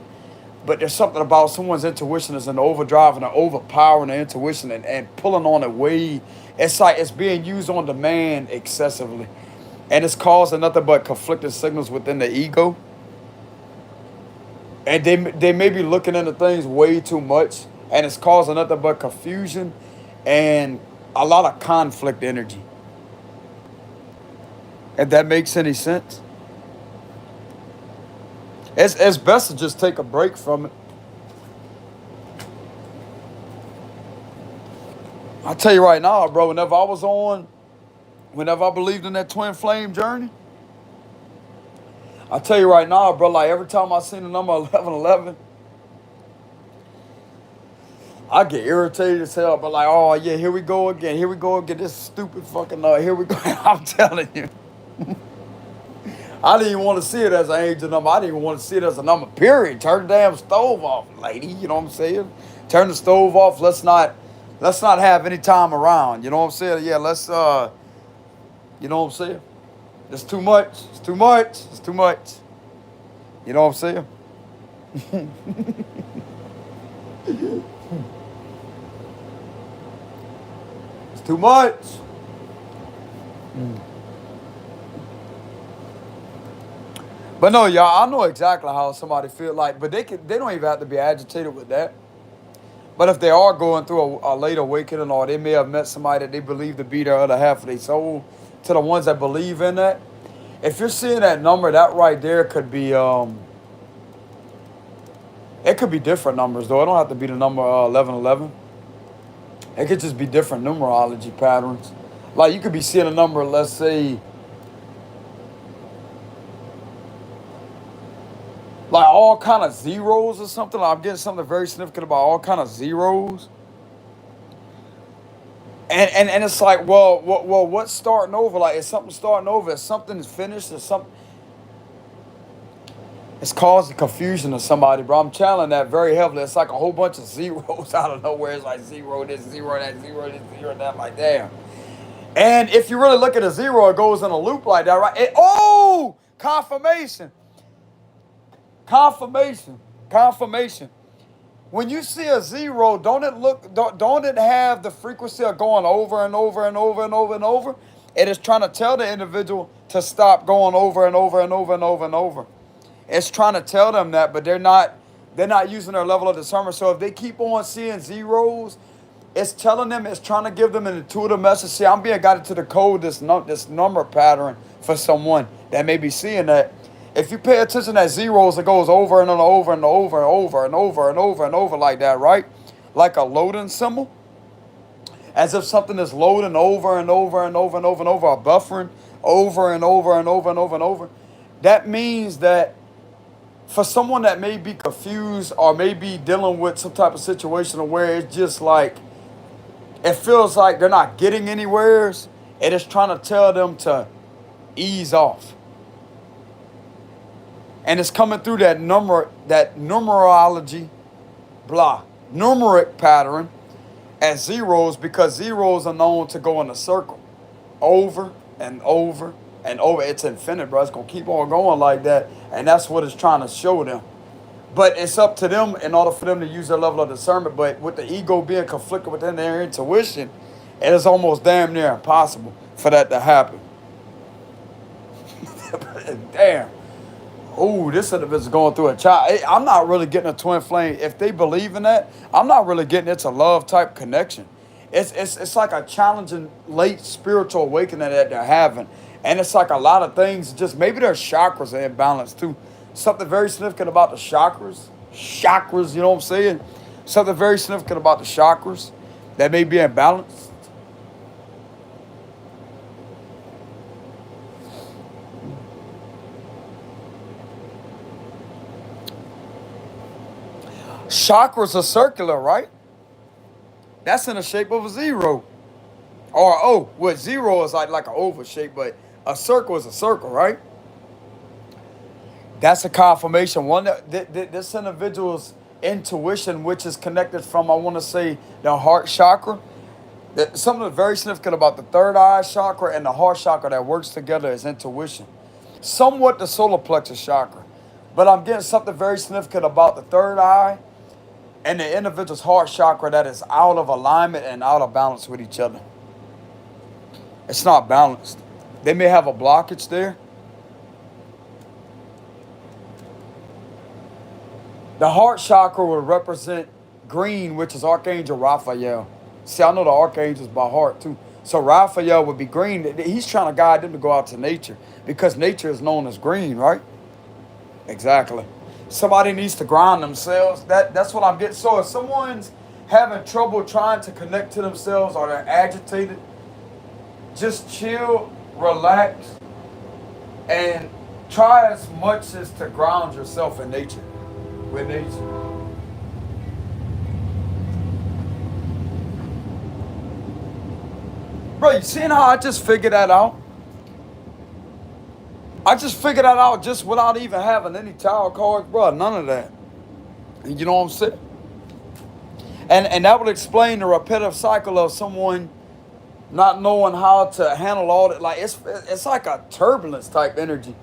But there's something about someone's intuition is an overdrive and an overpowering their intuition and pulling on it way. It's like it's being used on demand excessively. And it's causing nothing but conflicting signals within the ego. And they may be looking into things way too much. And it's causing nothing but confusion and a lot of conflict energy. If that makes any sense. It's best to just take a break from it. I tell you right now, bro, whenever I believed in that twin flame journey, I tell you right now, bro, like every time I seen the number 1111, I get irritated as hell, but like, oh yeah, here we go again, this stupid fucking, here we go. I'm telling you. I didn't even want to see it as an angel number. I didn't even want to see it as a number, period. Turn the damn stove off, lady. You know what I'm saying? Turn the stove off. Let's not have any time around. You know what I'm saying? Yeah, let's, you know what I'm saying? It's too much. It's too much. It's too much. You know what I'm saying? It's too much. But no, y'all, I know exactly how somebody feel like, but they don't even have to be agitated with that. But if they are going through a late awakening, or they may have met somebody that they believe to be their other half of their soul, to the ones that believe in that, if you're seeing that number, that right there could be, it could be different numbers though. It don't have to be the number 1111. It could just be different numerology patterns. Like you could be seeing a number, let's say, like all kind of zeros or something. I'm getting something very significant about all kind of zeros. And it's like, well, what's starting over? Like, is something starting over? Is something finished? Is something? It's causing confusion to somebody, bro. I'm channeling that very heavily. It's like a whole bunch of zeros out of nowhere. It's like zero this, zero that, zero this, zero that. Like, damn. And if you really look at a zero, it goes in a loop like that, right? Confirmation. Confirmation. When you see a zero, don't it have the frequency of going over and over and over and over and over? It is trying to tell the individual to stop going over and over and over and over and over. It's trying to tell them that, but they're not using their level of discernment. So if they keep on seeing zeros, it's telling them, it's trying to give them an intuitive message. See, I'm being guided to the code, this number pattern for someone that may be seeing that. If you pay attention to zeros, it goes over and over and over and over and over and over and over like that, right? Like a loading symbol. As if something is loading over and over and over and over and over, or buffering over and over and over and over and over. That means that for someone that may be confused or may be dealing with some type of situation where it's just like, it feels like they're not getting anywhere, it is trying to tell them to ease off. And it's coming through that numerology, numeric pattern as zeros, because zeros are known to go in a circle over and over and over. It's infinite, bro. It's going to keep on going like that. And that's what it's trying to show them. But it's up to them in order for them to use their level of discernment. But with the ego being conflicted within their intuition, it is almost damn near impossible for that to happen. Damn. Oh, this individual's going through a child. I'm not really getting a twin flame. If they believe in that, I'm not really getting it's a love type connection. It's like a challenging late spiritual awakening that they're having. And it's like a lot of things, just maybe their chakras are imbalanced too. Something very significant about the chakras. Chakras, you know what I'm saying? Something very significant about the chakras that may be imbalanced. Chakras are circular, right? That's in the shape of a zero. Or, what zero is like an oval shape, but a circle is a circle, right? That's a confirmation. One that this individual's intuition, which is connected from, I want to say, the heart chakra. Something very significant about the third eye chakra and the heart chakra that works together is intuition. Somewhat the solar plexus chakra. But I'm getting something very significant about the third eye and the individual's heart chakra that is out of alignment and out of balance with each other. It's not balanced. They may have a blockage there. The heart chakra will represent green, which is Archangel Raphael. See, I know the archangels by heart too. So Raphael would be green. He's trying to guide them to go out to nature because nature is known as green, right? Exactly. Somebody needs to ground themselves. That's what I'm getting. So if someone's having trouble trying to connect to themselves or they're agitated, just chill, relax, and try as much as to ground yourself in nature. With nature. Bro, you seen how I just figured that out? I just figured that out just without even having any tarot cards, bro. None of that. You know what I'm saying? And that would explain the repetitive cycle of someone not knowing how to handle all that. Like it's like a turbulence type energy.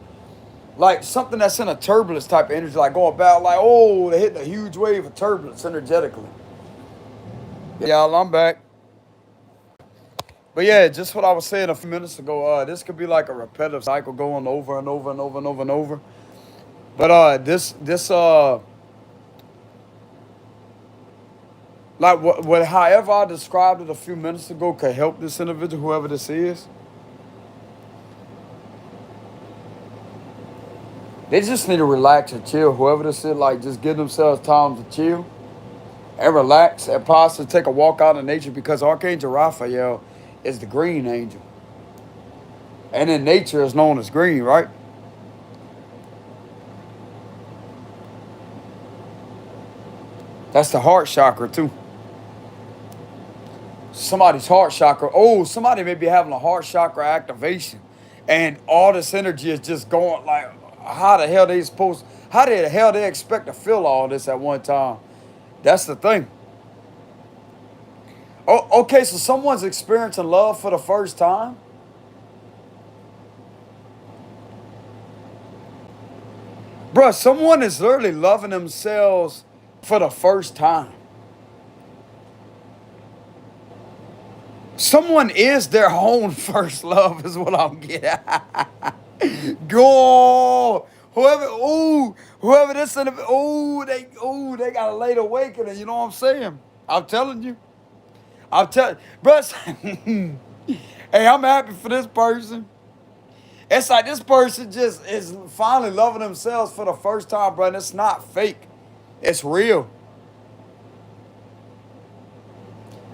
Like something that's in a turbulence type of energy, like going about like, oh, they hit a huge wave of turbulence energetically. Y'all, I'm back. But yeah, just what I was saying a few minutes ago, this could be like a repetitive cycle going over and over and over and over and over. But this like what however I described it a few minutes ago could help this individual, whoever this is. They just need to relax and chill. Whoever this is, like just give themselves time to chill and relax and possibly take a walk out in nature because Archangel Raphael is the green angel. And in nature is known as green, right? That's the heart chakra too. Somebody's heart chakra. Oh, somebody may be having a heart chakra activation. And all this energy is just going like, how the hell they expect to feel all this at one time? That's the thing. Oh, okay, so someone's experiencing love for the first time. Bruh, someone is literally loving themselves for the first time. Someone is their own first love, is what I'm getting. Go, whoever this, they got a late awakening. You know what I'm saying? I'm telling you. Bro. Hey, I'm happy for this person. It's like this person just is finally loving themselves for the first time, bro. And it's not fake. It's real.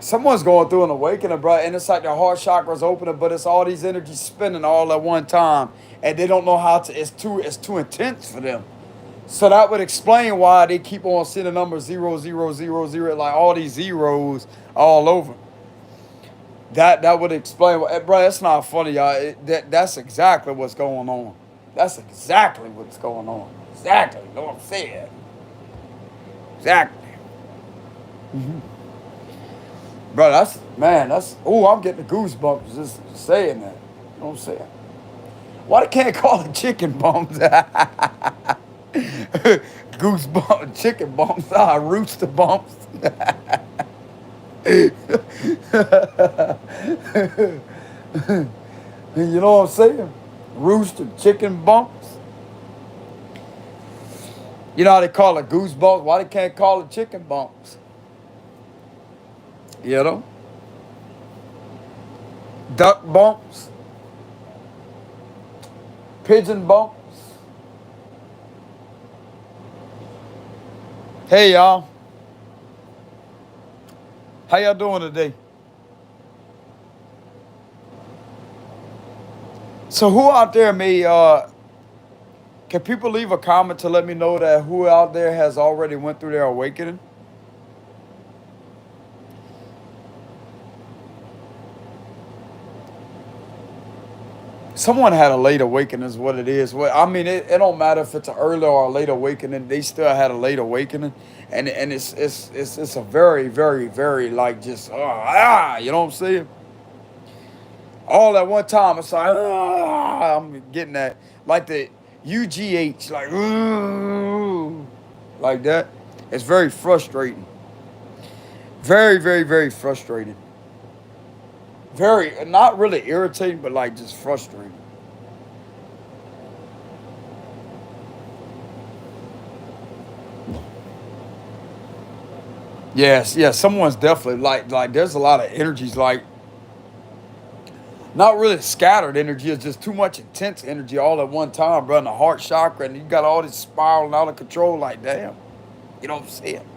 Someone's going through an awakening, bro, and it's like their heart chakra's opening, but it's all these energies spinning all at one time, and they don't know how to. It's too intense for them. So that would explain why they keep on seeing the number 0000, like all these zeros all over. That would explain, bro. It's not funny, y'all. That's exactly what's going on. That's exactly what's going on. Exactly. You know what I'm saying? Exactly. Bro, I'm getting the goosebumps just saying that. You know what I'm saying? Why they can't call it chicken bumps? Goosebumps, chicken bumps, rooster bumps. You know what I'm saying? Rooster, chicken bumps. You know how they call it goosebumps? Why they can't call it chicken bumps? You know? Duck bumps. Pigeon bumps. Hey, y'all. How y'all doing today? So who out there can people leave a comment to let me know that who out there has already went through their awakening? Someone had a late awakening is what it is. Well, I mean, it don't matter if it's an early or a late awakening. They still had a late awakening, and it's a very very very like just you know what I'm saying? All at one time. It's like I'm getting that like the UGH like that. It's very frustrating. Very very very frustrating. Very not really irritating, but like just frustrating. Yes, yes. Someone's definitely like. There's a lot of energies like not really scattered energy. It's just too much intense energy all at one time, bro. And the heart chakra, and you got all this spiraling out of control. Like damn, you know what I'm saying?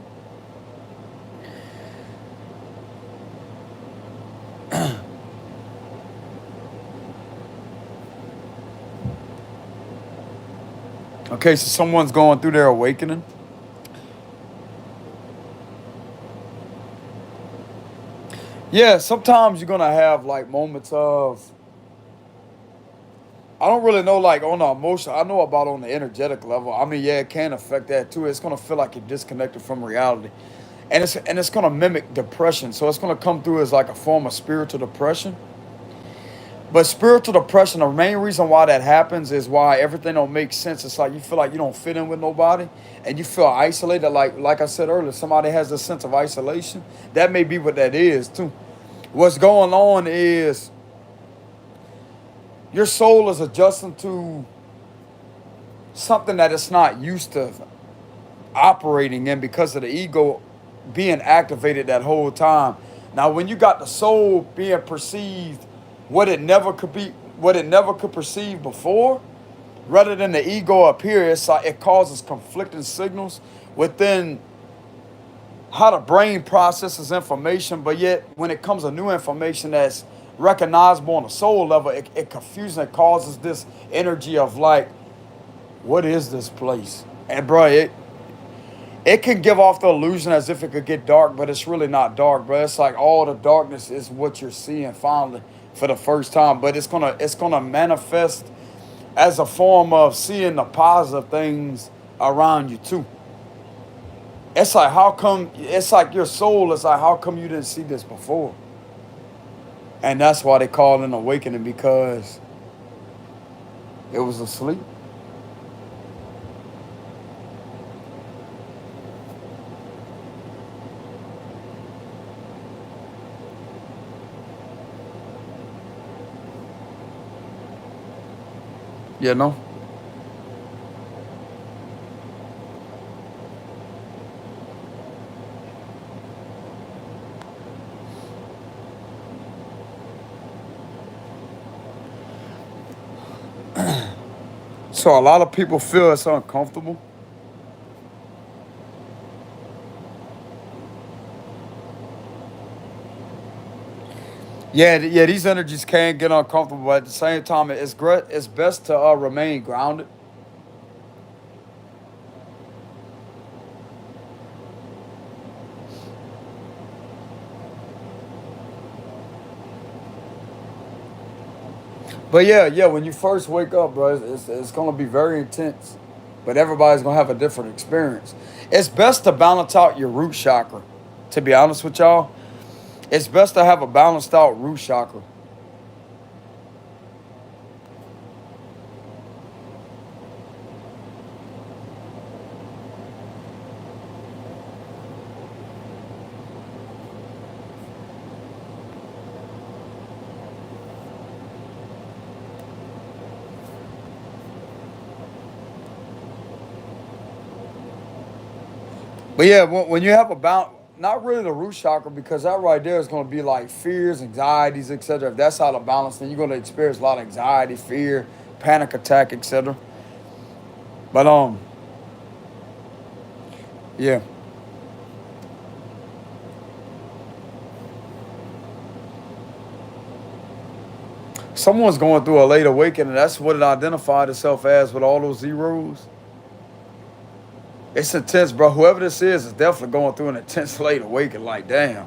Okay, so someone's going through their awakening. Yeah, sometimes you're gonna have like moments of I don't really know like on the emotion. I know about on the energetic level. I mean, yeah, it can affect that too. It's gonna feel like you're disconnected from reality, and it's gonna mimic depression. So it's gonna come through as like a form of spiritual depression. But spiritual depression, the main reason why that happens is why everything don't make sense. It's like you feel like you don't fit in with nobody, and you feel isolated. Like I said earlier, somebody has a sense of isolation. That may be what that is too. What's going on is your soul is adjusting to something that it's not used to operating in because of the ego being activated that whole time. Now, when you got the soul being perceived what it never could be, what it never could perceive before, rather than the ego appear, it's like it causes conflicting signals within how the brain processes information. But yet, when it comes to new information that's recognizable on a soul level, it confuses and causes this energy of like, what is this place? And bro, it can give off the illusion as if it could get dark, but it's really not dark, bro. It's like all the darkness is what you're seeing finally for the first time. But it's gonna manifest as a form of seeing the positive things around you too. It's like how come it's like your soul is like how come you didn't see this before? And that's why they call it an awakening because it was asleep. You know? So a lot of people feel it's uncomfortable. Yeah, yeah, these energies can get uncomfortable, but at the same time, it's best to remain grounded. But yeah, yeah, when you first wake up, bro, it's gonna be very intense. But everybody's gonna have a different experience. It's best to balance out your root chakra. To be honest with y'all, it's best to have a balanced out root chakra. But yeah, when you have a balance, not really the root chakra, because that right there is gonna be like fears, anxieties, etc. If that's out of balance, then you're gonna experience a lot of anxiety, fear, panic attack, etc. But yeah. Someone's going through a late awakening. That's what it identified itself as with all those zeros. It's intense, bro. Whoever this is definitely going through an intense late awakening. Like, damn.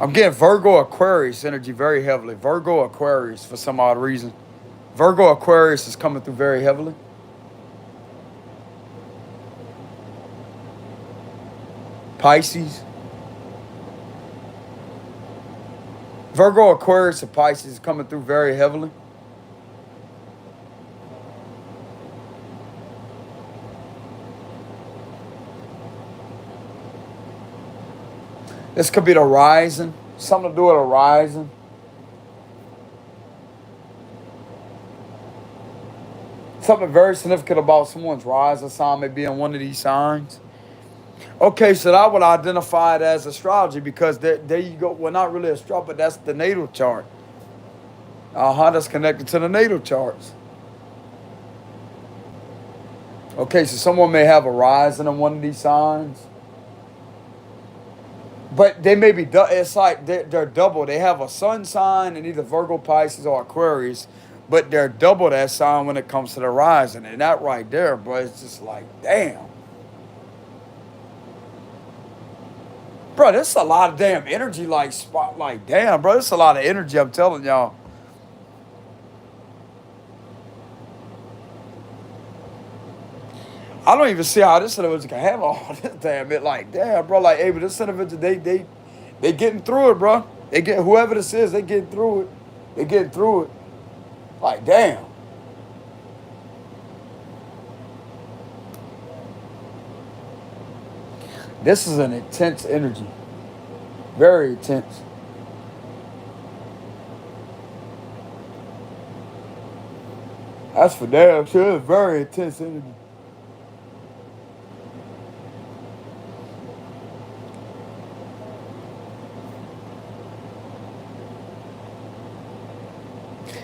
I'm getting Virgo Aquarius energy very heavily. Virgo Aquarius for some odd reason. Virgo Aquarius is coming through very heavily. Pisces. Virgo Aquarius and Pisces is coming through very heavily. This could be the rising. Something to do with a rising. Something very significant about someone's rising sign may be in one of these signs. Okay, so I would identify it as astrology because there you go. Well, not really astrology, but that's the natal chart. That's connected to the natal charts. Okay, so someone may have a rising in one of these signs. But they may be, it's like they're double. They have a sun sign in either Virgo, Pisces, or Aquarius, but they're double that sign when it comes to the rising. And that right there, bro, it's just like, damn. Bro, this is a lot of damn energy, like, damn, bro, this is a lot of energy, I'm telling y'all. I don't even see how this individual can have all this damn it. Like, damn, bro. Like, hey, but this individual, they getting through it, bro. They get whoever this is, they getting through it. They getting through it. Like, damn. This is an intense energy. Very intense. That's for damn sure. It's very intense energy.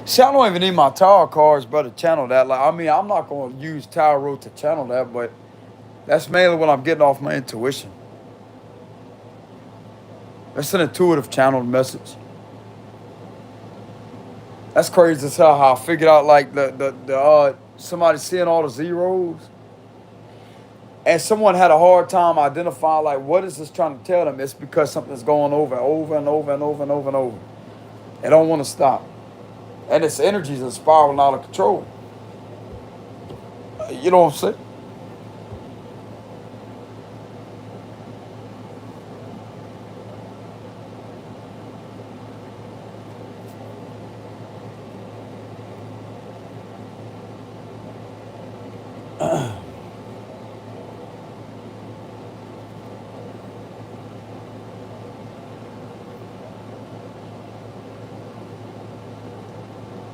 See, I don't even need my tarot cards, bro, to channel that. Like, I mean, I'm not going to use tarot to channel that, but that's mainly what I'm getting off my intuition. That's an intuitive channeled message. That's crazy as hell how I figured out, like, somebody seeing all the zeros. And someone had a hard time identifying, like, what is this trying to tell them? It's because something's going over and over and over and over and over and over. They don't want to stop. And its energies are spiraling out of control. You know what I'm saying?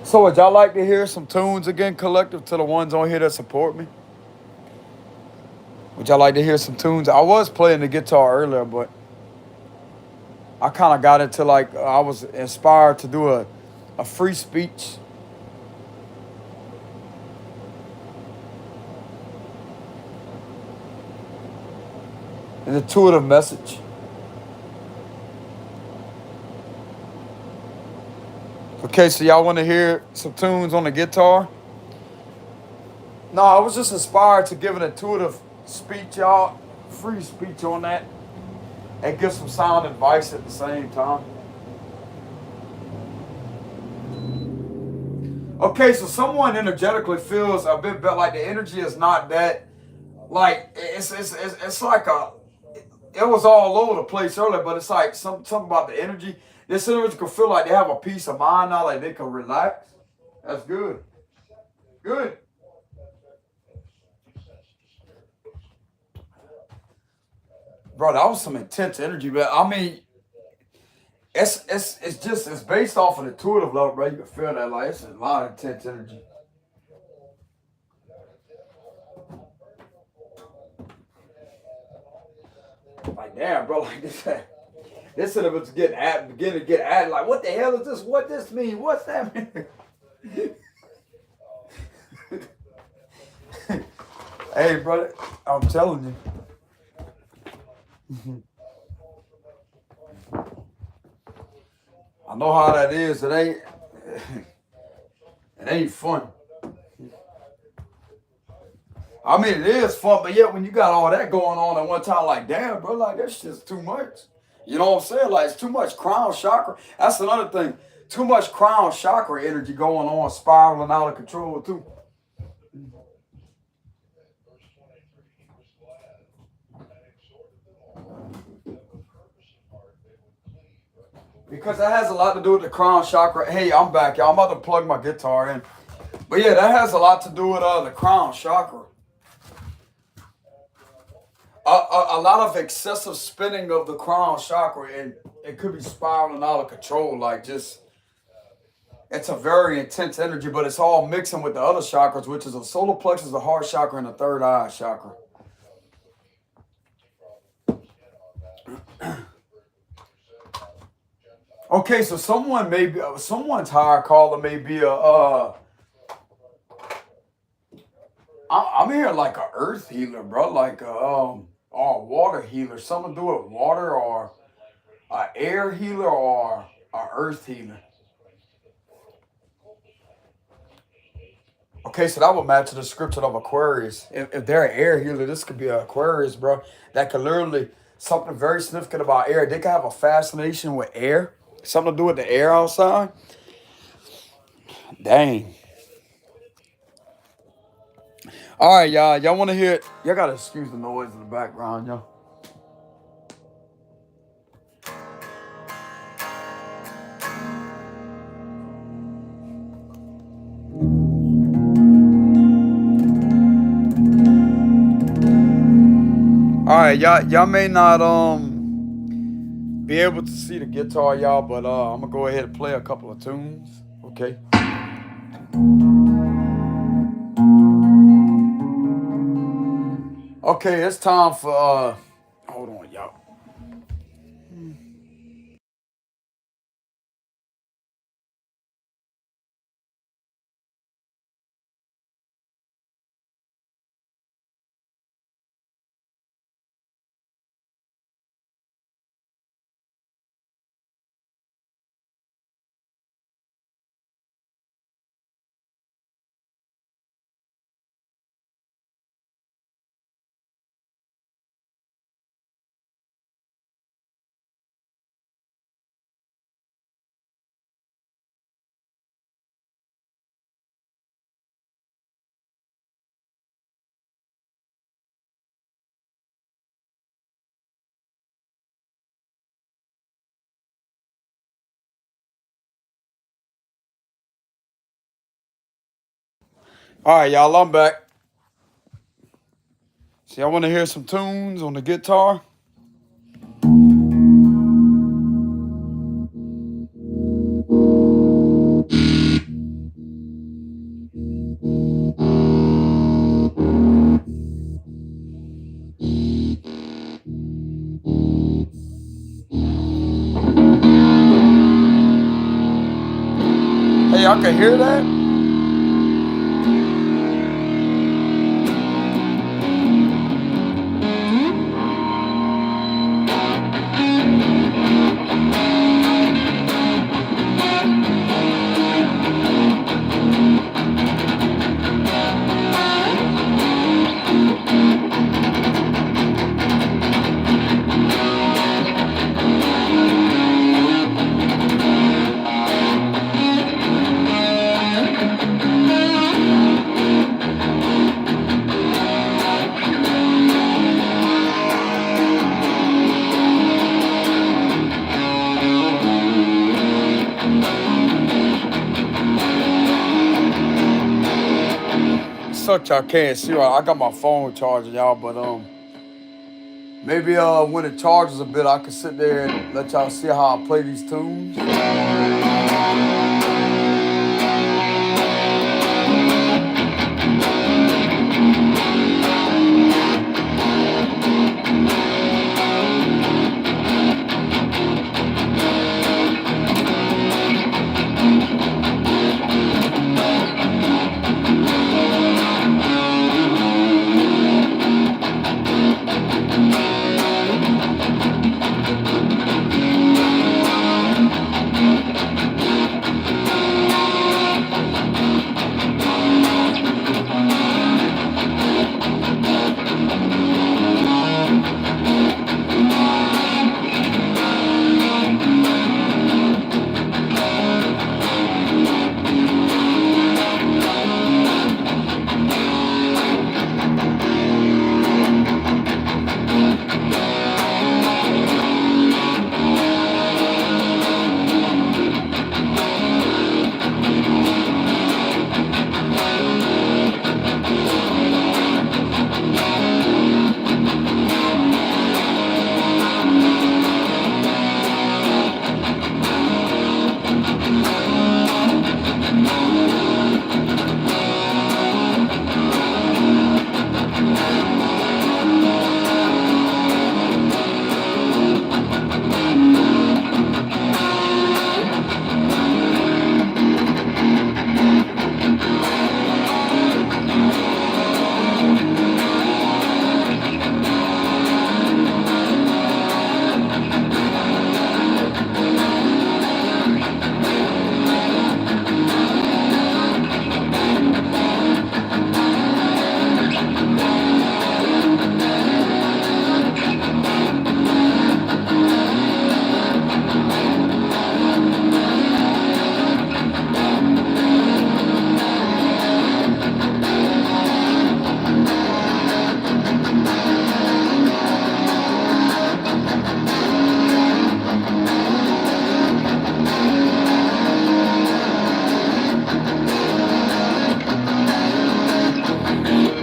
So would y'all like to hear some tunes again, collective, to the ones on here that support me? Would y'all like to hear some tunes? I was playing the guitar earlier, but I kind of got into, like, I was inspired to do a free speech. An intuitive message. Okay, so y'all want to hear some tunes on the guitar? No, I was just inspired to give an intuitive speech, y'all. Free speech on that. And give some sound advice at the same time. Okay, so someone energetically feels a bit better, like the energy is not that, like, it's like it was all over the place earlier, but it's like something about the energy. This individual can feel like they have a peace of mind now, like they can relax. That's good. Good. Bro, that was some intense energy, but I mean, it's based off of the intuitive level, bro. You can feel that, like, it's a lot of intense energy. Like, damn, bro, like this individual's beginning to get at, like, what the hell is this? What this mean? What's that mean? Hey, brother, I'm telling you. I know how that is. It ain't fun. I mean, it is fun, but yet when you got all that going on at one time, like, damn, bro, like, that's just too much. You know what I'm saying? Like, it's too much crown chakra. That's another thing. Too much crown chakra energy going on, spiraling out of control too. Because that has a lot to do with the crown chakra. Hey, I'm back, y'all. I'm about to plug my guitar in. But yeah, that has a lot to do with the crown chakra. A lot of excessive spinning of the crown chakra, and it could be spiraling out of control. Like, just, it's a very intense energy, but it's all mixing with the other chakras, which is the solar plexus, the heart chakra, and the third eye chakra. Okay, so someone's higher caller may be I'm hearing like a earth healer, bro, like or a water healer, something to do with water, or a air healer, or a earth healer. Okay, so that would match the description of Aquarius. If they're an air healer, this could be an Aquarius, bro. That could literally, something very significant about air. They could have a fascination with air, something to do with the air outside. Dang. All right, y'all. Y'all want to hear it? Y'all got to excuse the noise in the background, y'all. All right, y'all may not be able to see the guitar, y'all, but I'm gonna go ahead and play a couple of tunes. Okay. Okay, it's time for hold on, y'all. All right, y'all, I'm back. So y'all want to hear some tunes on the guitar? Hey, y'all can hear that? Such y'all can't see. I got my phone charging, y'all, but maybe when it charges a bit, I can sit there and let y'all see how I play these tunes.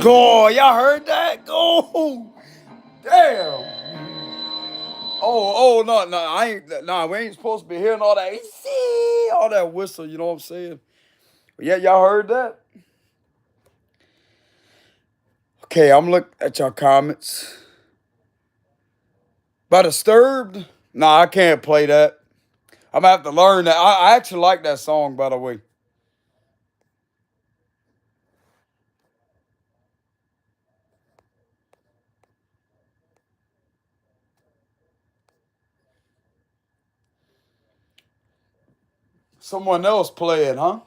Go, y'all heard that? Go. Damn. Oh, no, we ain't supposed to be hearing all that, all that whistle, you know what I'm saying? But yeah, y'all heard that? Okay, I'm looking at y'all comments. By Disturbed? Nah, I can't play that. I'm gonna have to learn that. I actually like that song, by the way. Someone else play it, huh?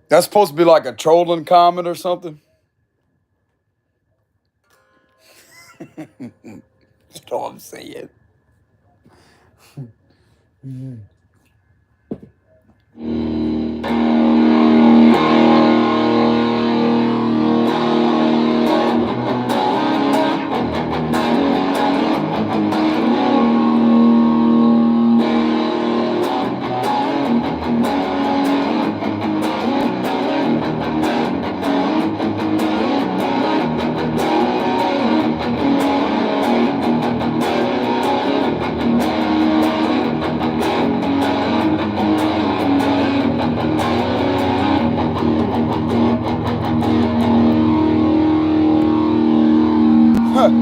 That's supposed to be like a trolling comment or something. You know what I'm saying?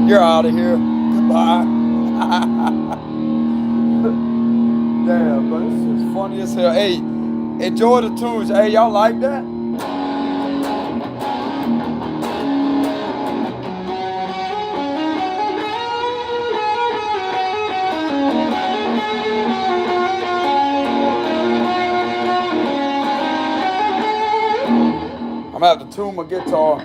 You're out of here. Goodbye. Damn, but this is funny as hell. Hey, enjoy the tunes. Hey, y'all like that? I'm gonna have to tune my guitar.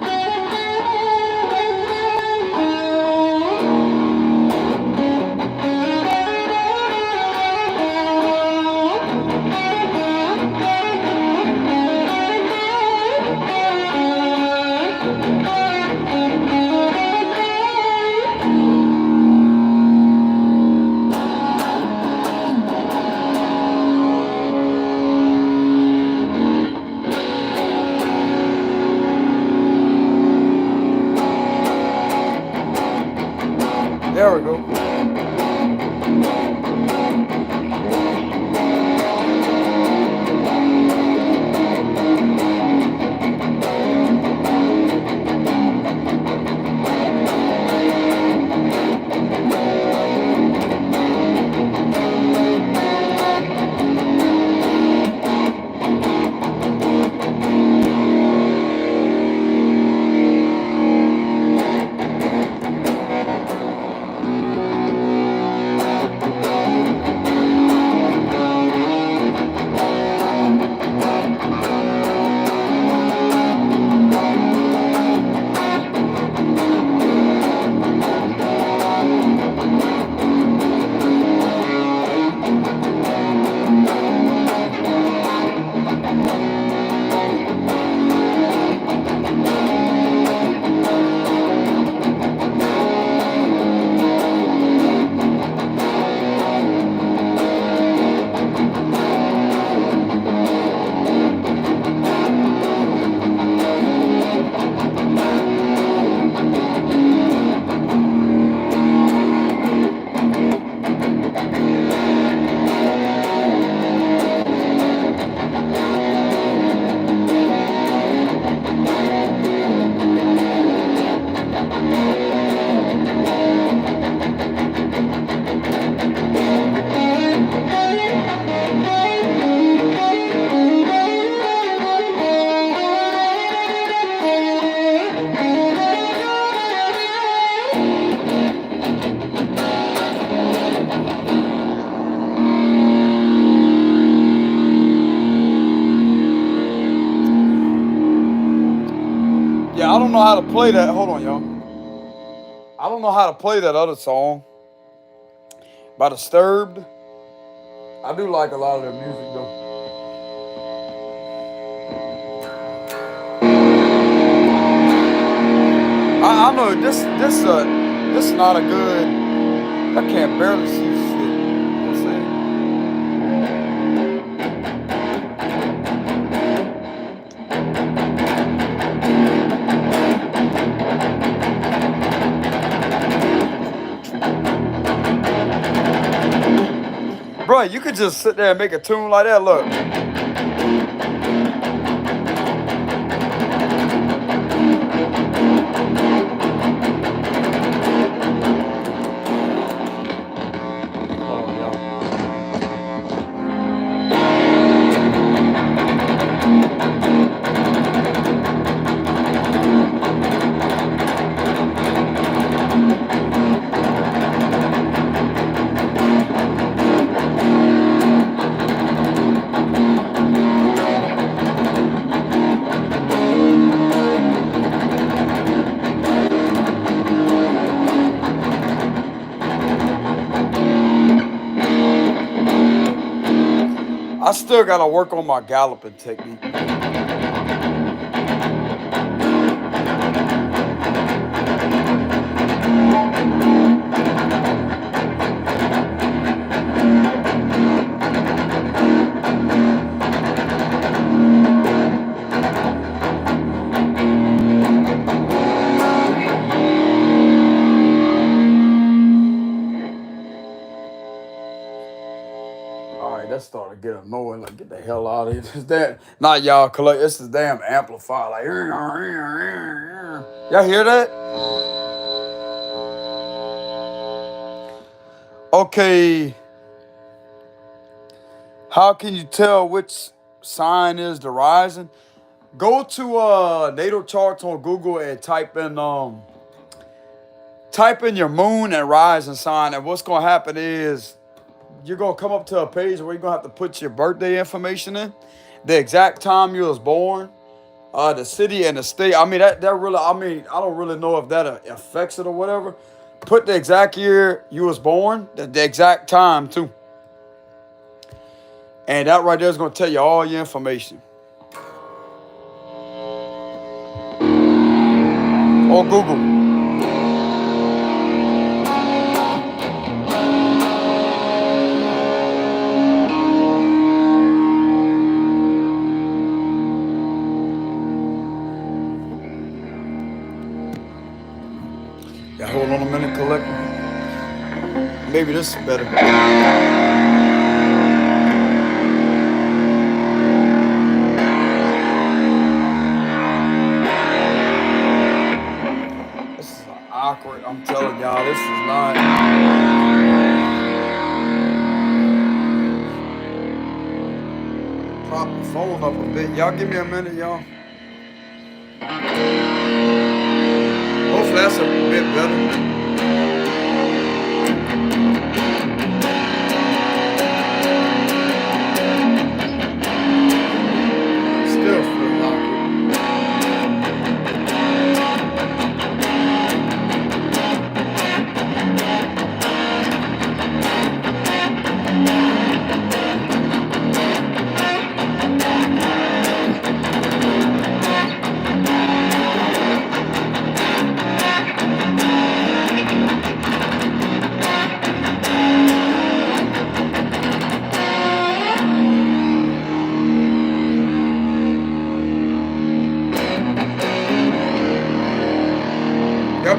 There we go. I don't know how to play that. Hold on, y'all. I don't know how to play that other song by Disturbed. I do like a lot of their music though. I know this is not a good. I can't barely see shit. Bro, you could just sit there and make a tune like that. Look. I still gotta work on my galloping technique. That started to get annoying. Like, get the hell out of here. This that not y'all collect. This is damn amplifier. Like, y'all hear that? Okay. How can you tell which sign is the rising? Go to natal charts on Google and type in your moon and rising sign, and what's gonna happen is you're gonna come up to a page where you're gonna have to put your birthday information in, the exact time you was born, the city and the state. I mean that really, I don't really know if that affects it or whatever. Put the exact year you was born, the exact time too. And that right there is gonna tell you all your information. Or Google. Yeah, hold on a minute, collector. Maybe this is better. This is awkward. I'm telling y'all, this is not. Prop the phone up a bit. Y'all give me a minute, y'all. Hopefully that's a bit better.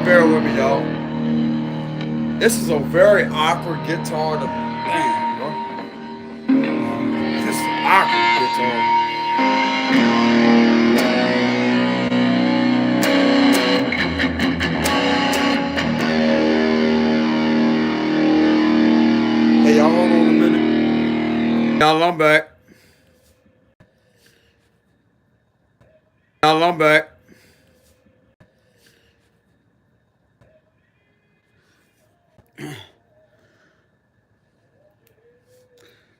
Bear with me, y'all. This is a very awkward guitar to damn, bro. This is awkward guitar. Hey, y'all, hold on a minute. Y'all, I'm back. Y'all, I'm back.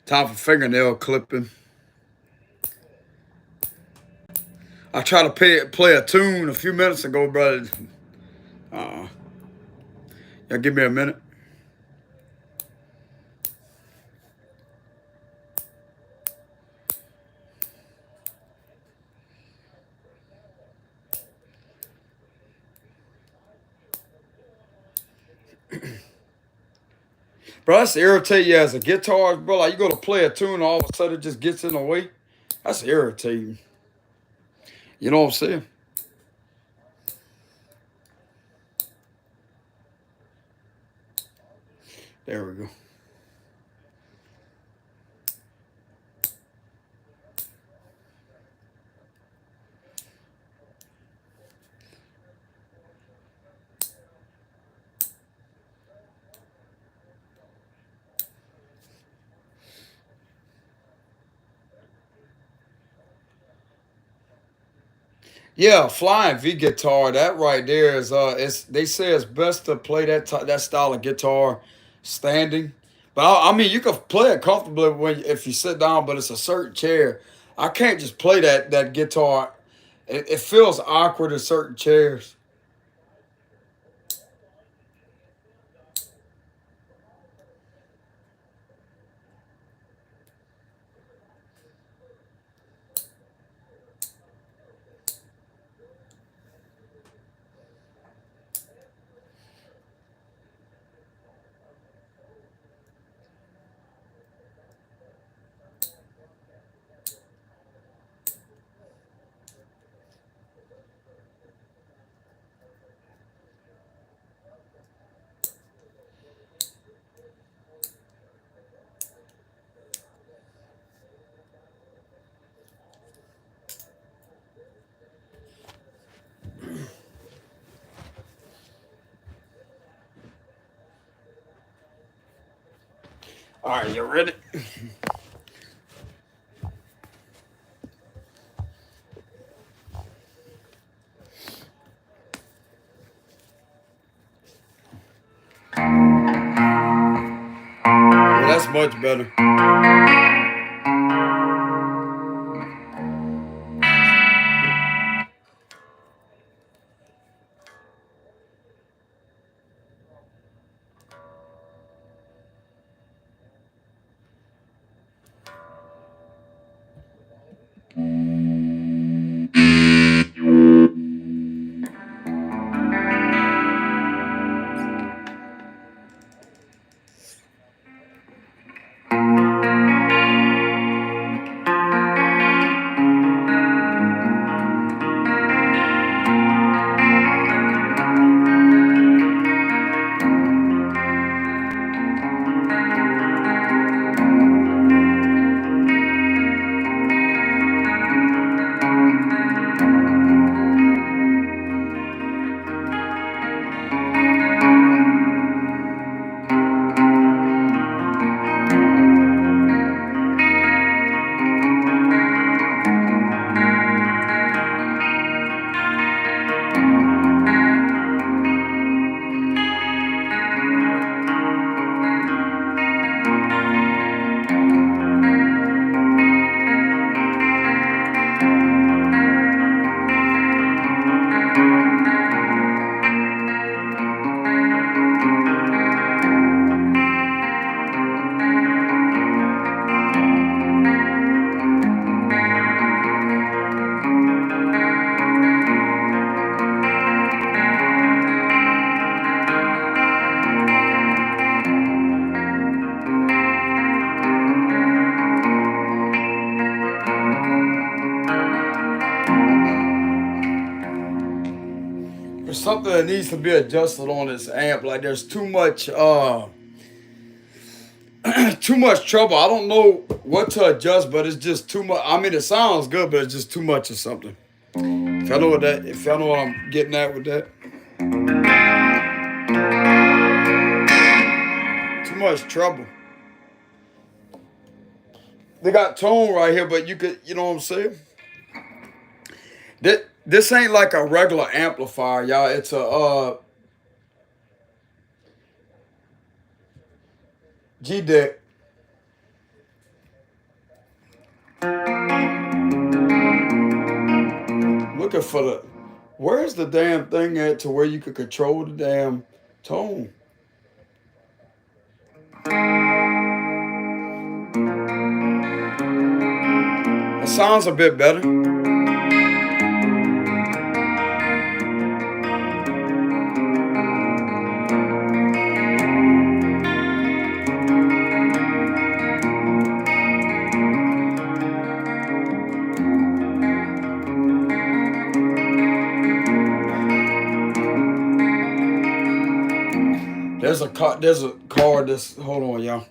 Time for fingernail clipping. I tried to play a tune a few minutes ago, brother. Y'all give me a minute. Bro, that's irritating you as a guitarist, bro. Like, you go to play a tune, all of a sudden it just gets in the way. That's irritating. You know what I'm saying? There we go. Yeah, flying V guitar. That right there is it's they say it's best to play that style of guitar standing. But I mean, you can play it comfortably when if you sit down, but it's a certain chair. I can't just play that guitar. It feels awkward in certain chairs. All right, you ready? Yeah, that's much better. There's something that needs to be adjusted on this amp. Like there's too much too much trouble. I don't know what to adjust, but it's just too much. I mean, it sounds good, but it's just too much of something. If y'all know what I'm getting at with that, too much trouble. They got tone right here, but you know what I'm saying? This ain't like a regular amplifier, y'all. It's a G deck. Looking for where's the damn thing at to where you could control the damn tone? It sounds a bit better. There's a There's a car that's, hold on, y'all.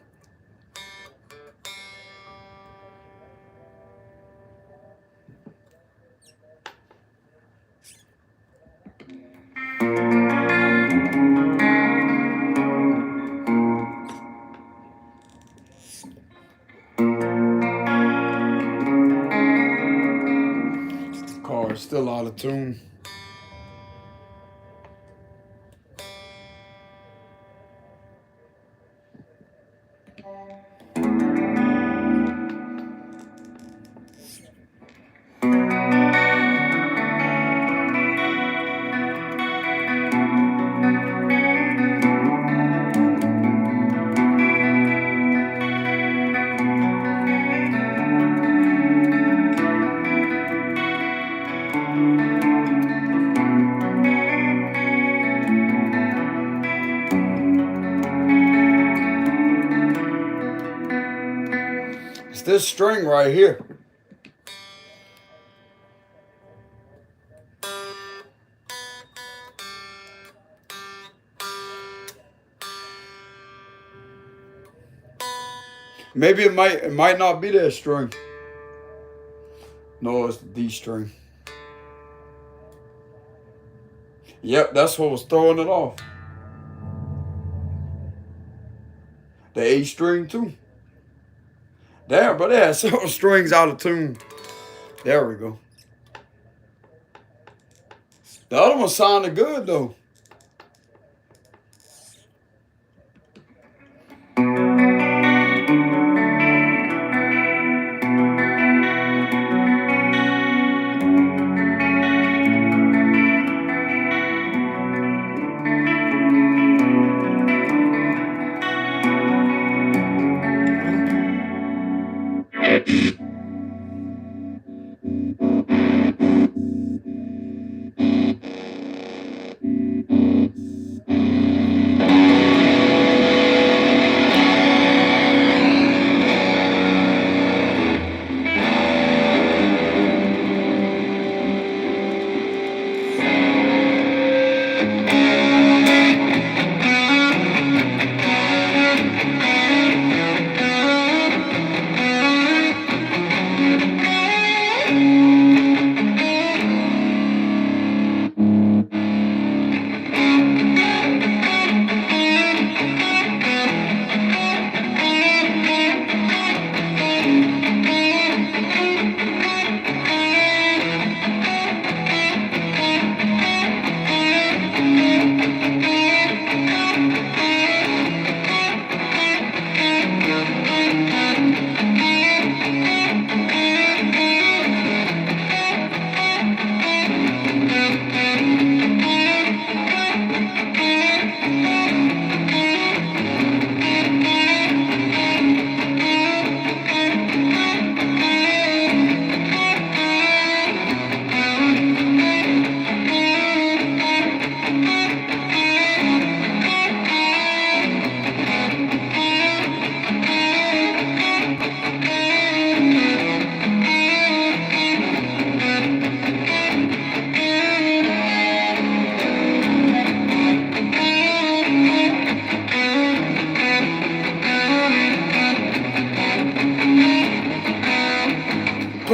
Car is still out of tune. It's this string right here. Maybe it might not be that string. No, it's the D string. Yep, that's what was throwing it off. The A string too. Damn, but it had several strings out of tune. There we go. The other one sounded good though.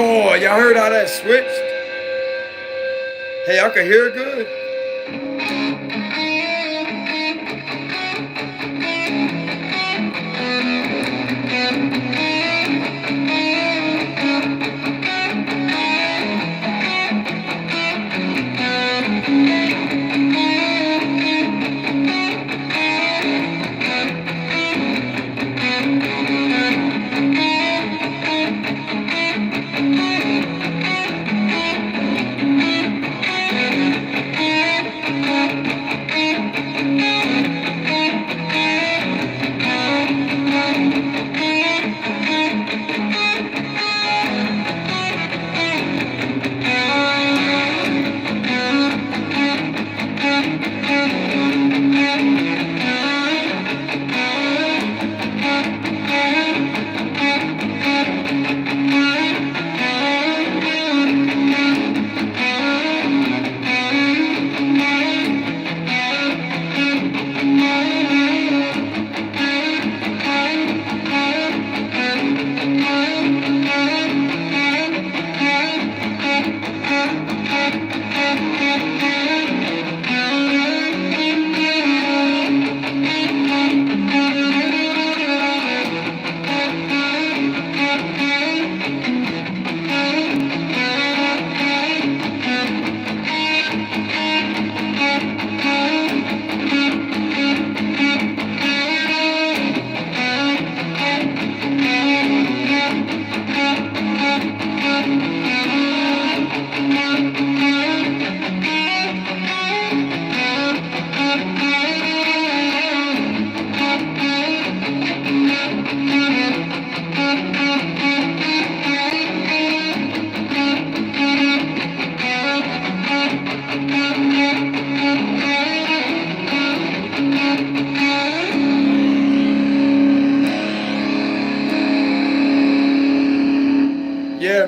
Oh, y'all heard how that switched? Hey, I can hear it good.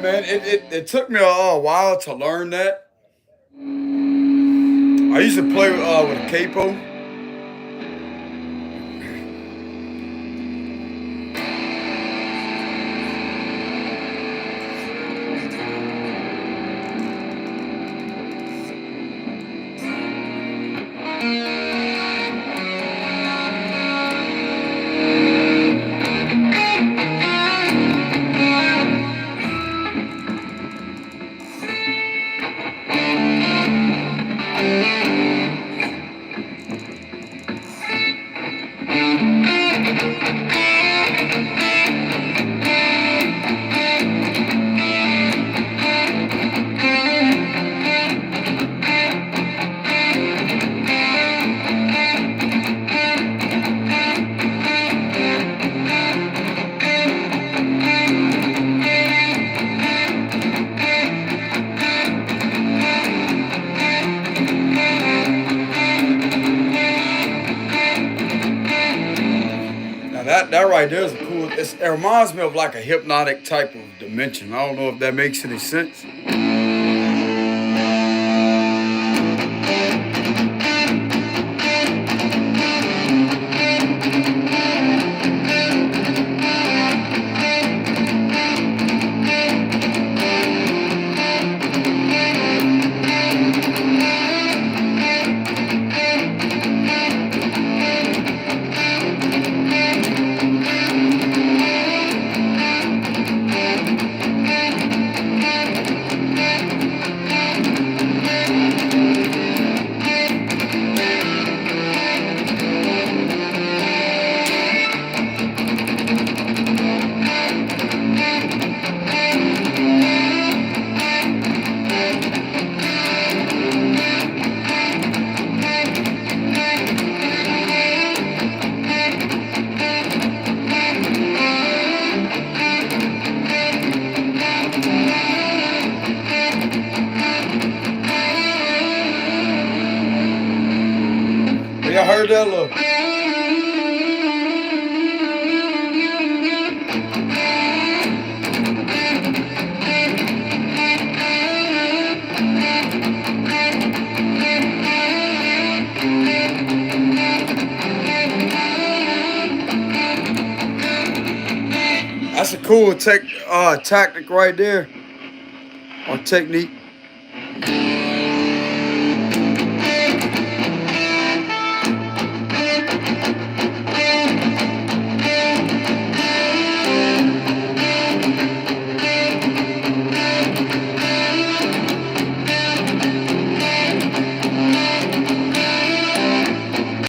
man. It took me a while to learn that. I used to play with a capo. Now that right there is cool. It reminds me of like a hypnotic type of dimension. I don't know if that makes any sense. Y'all heard that look? That's a cool tactic right there, or technique.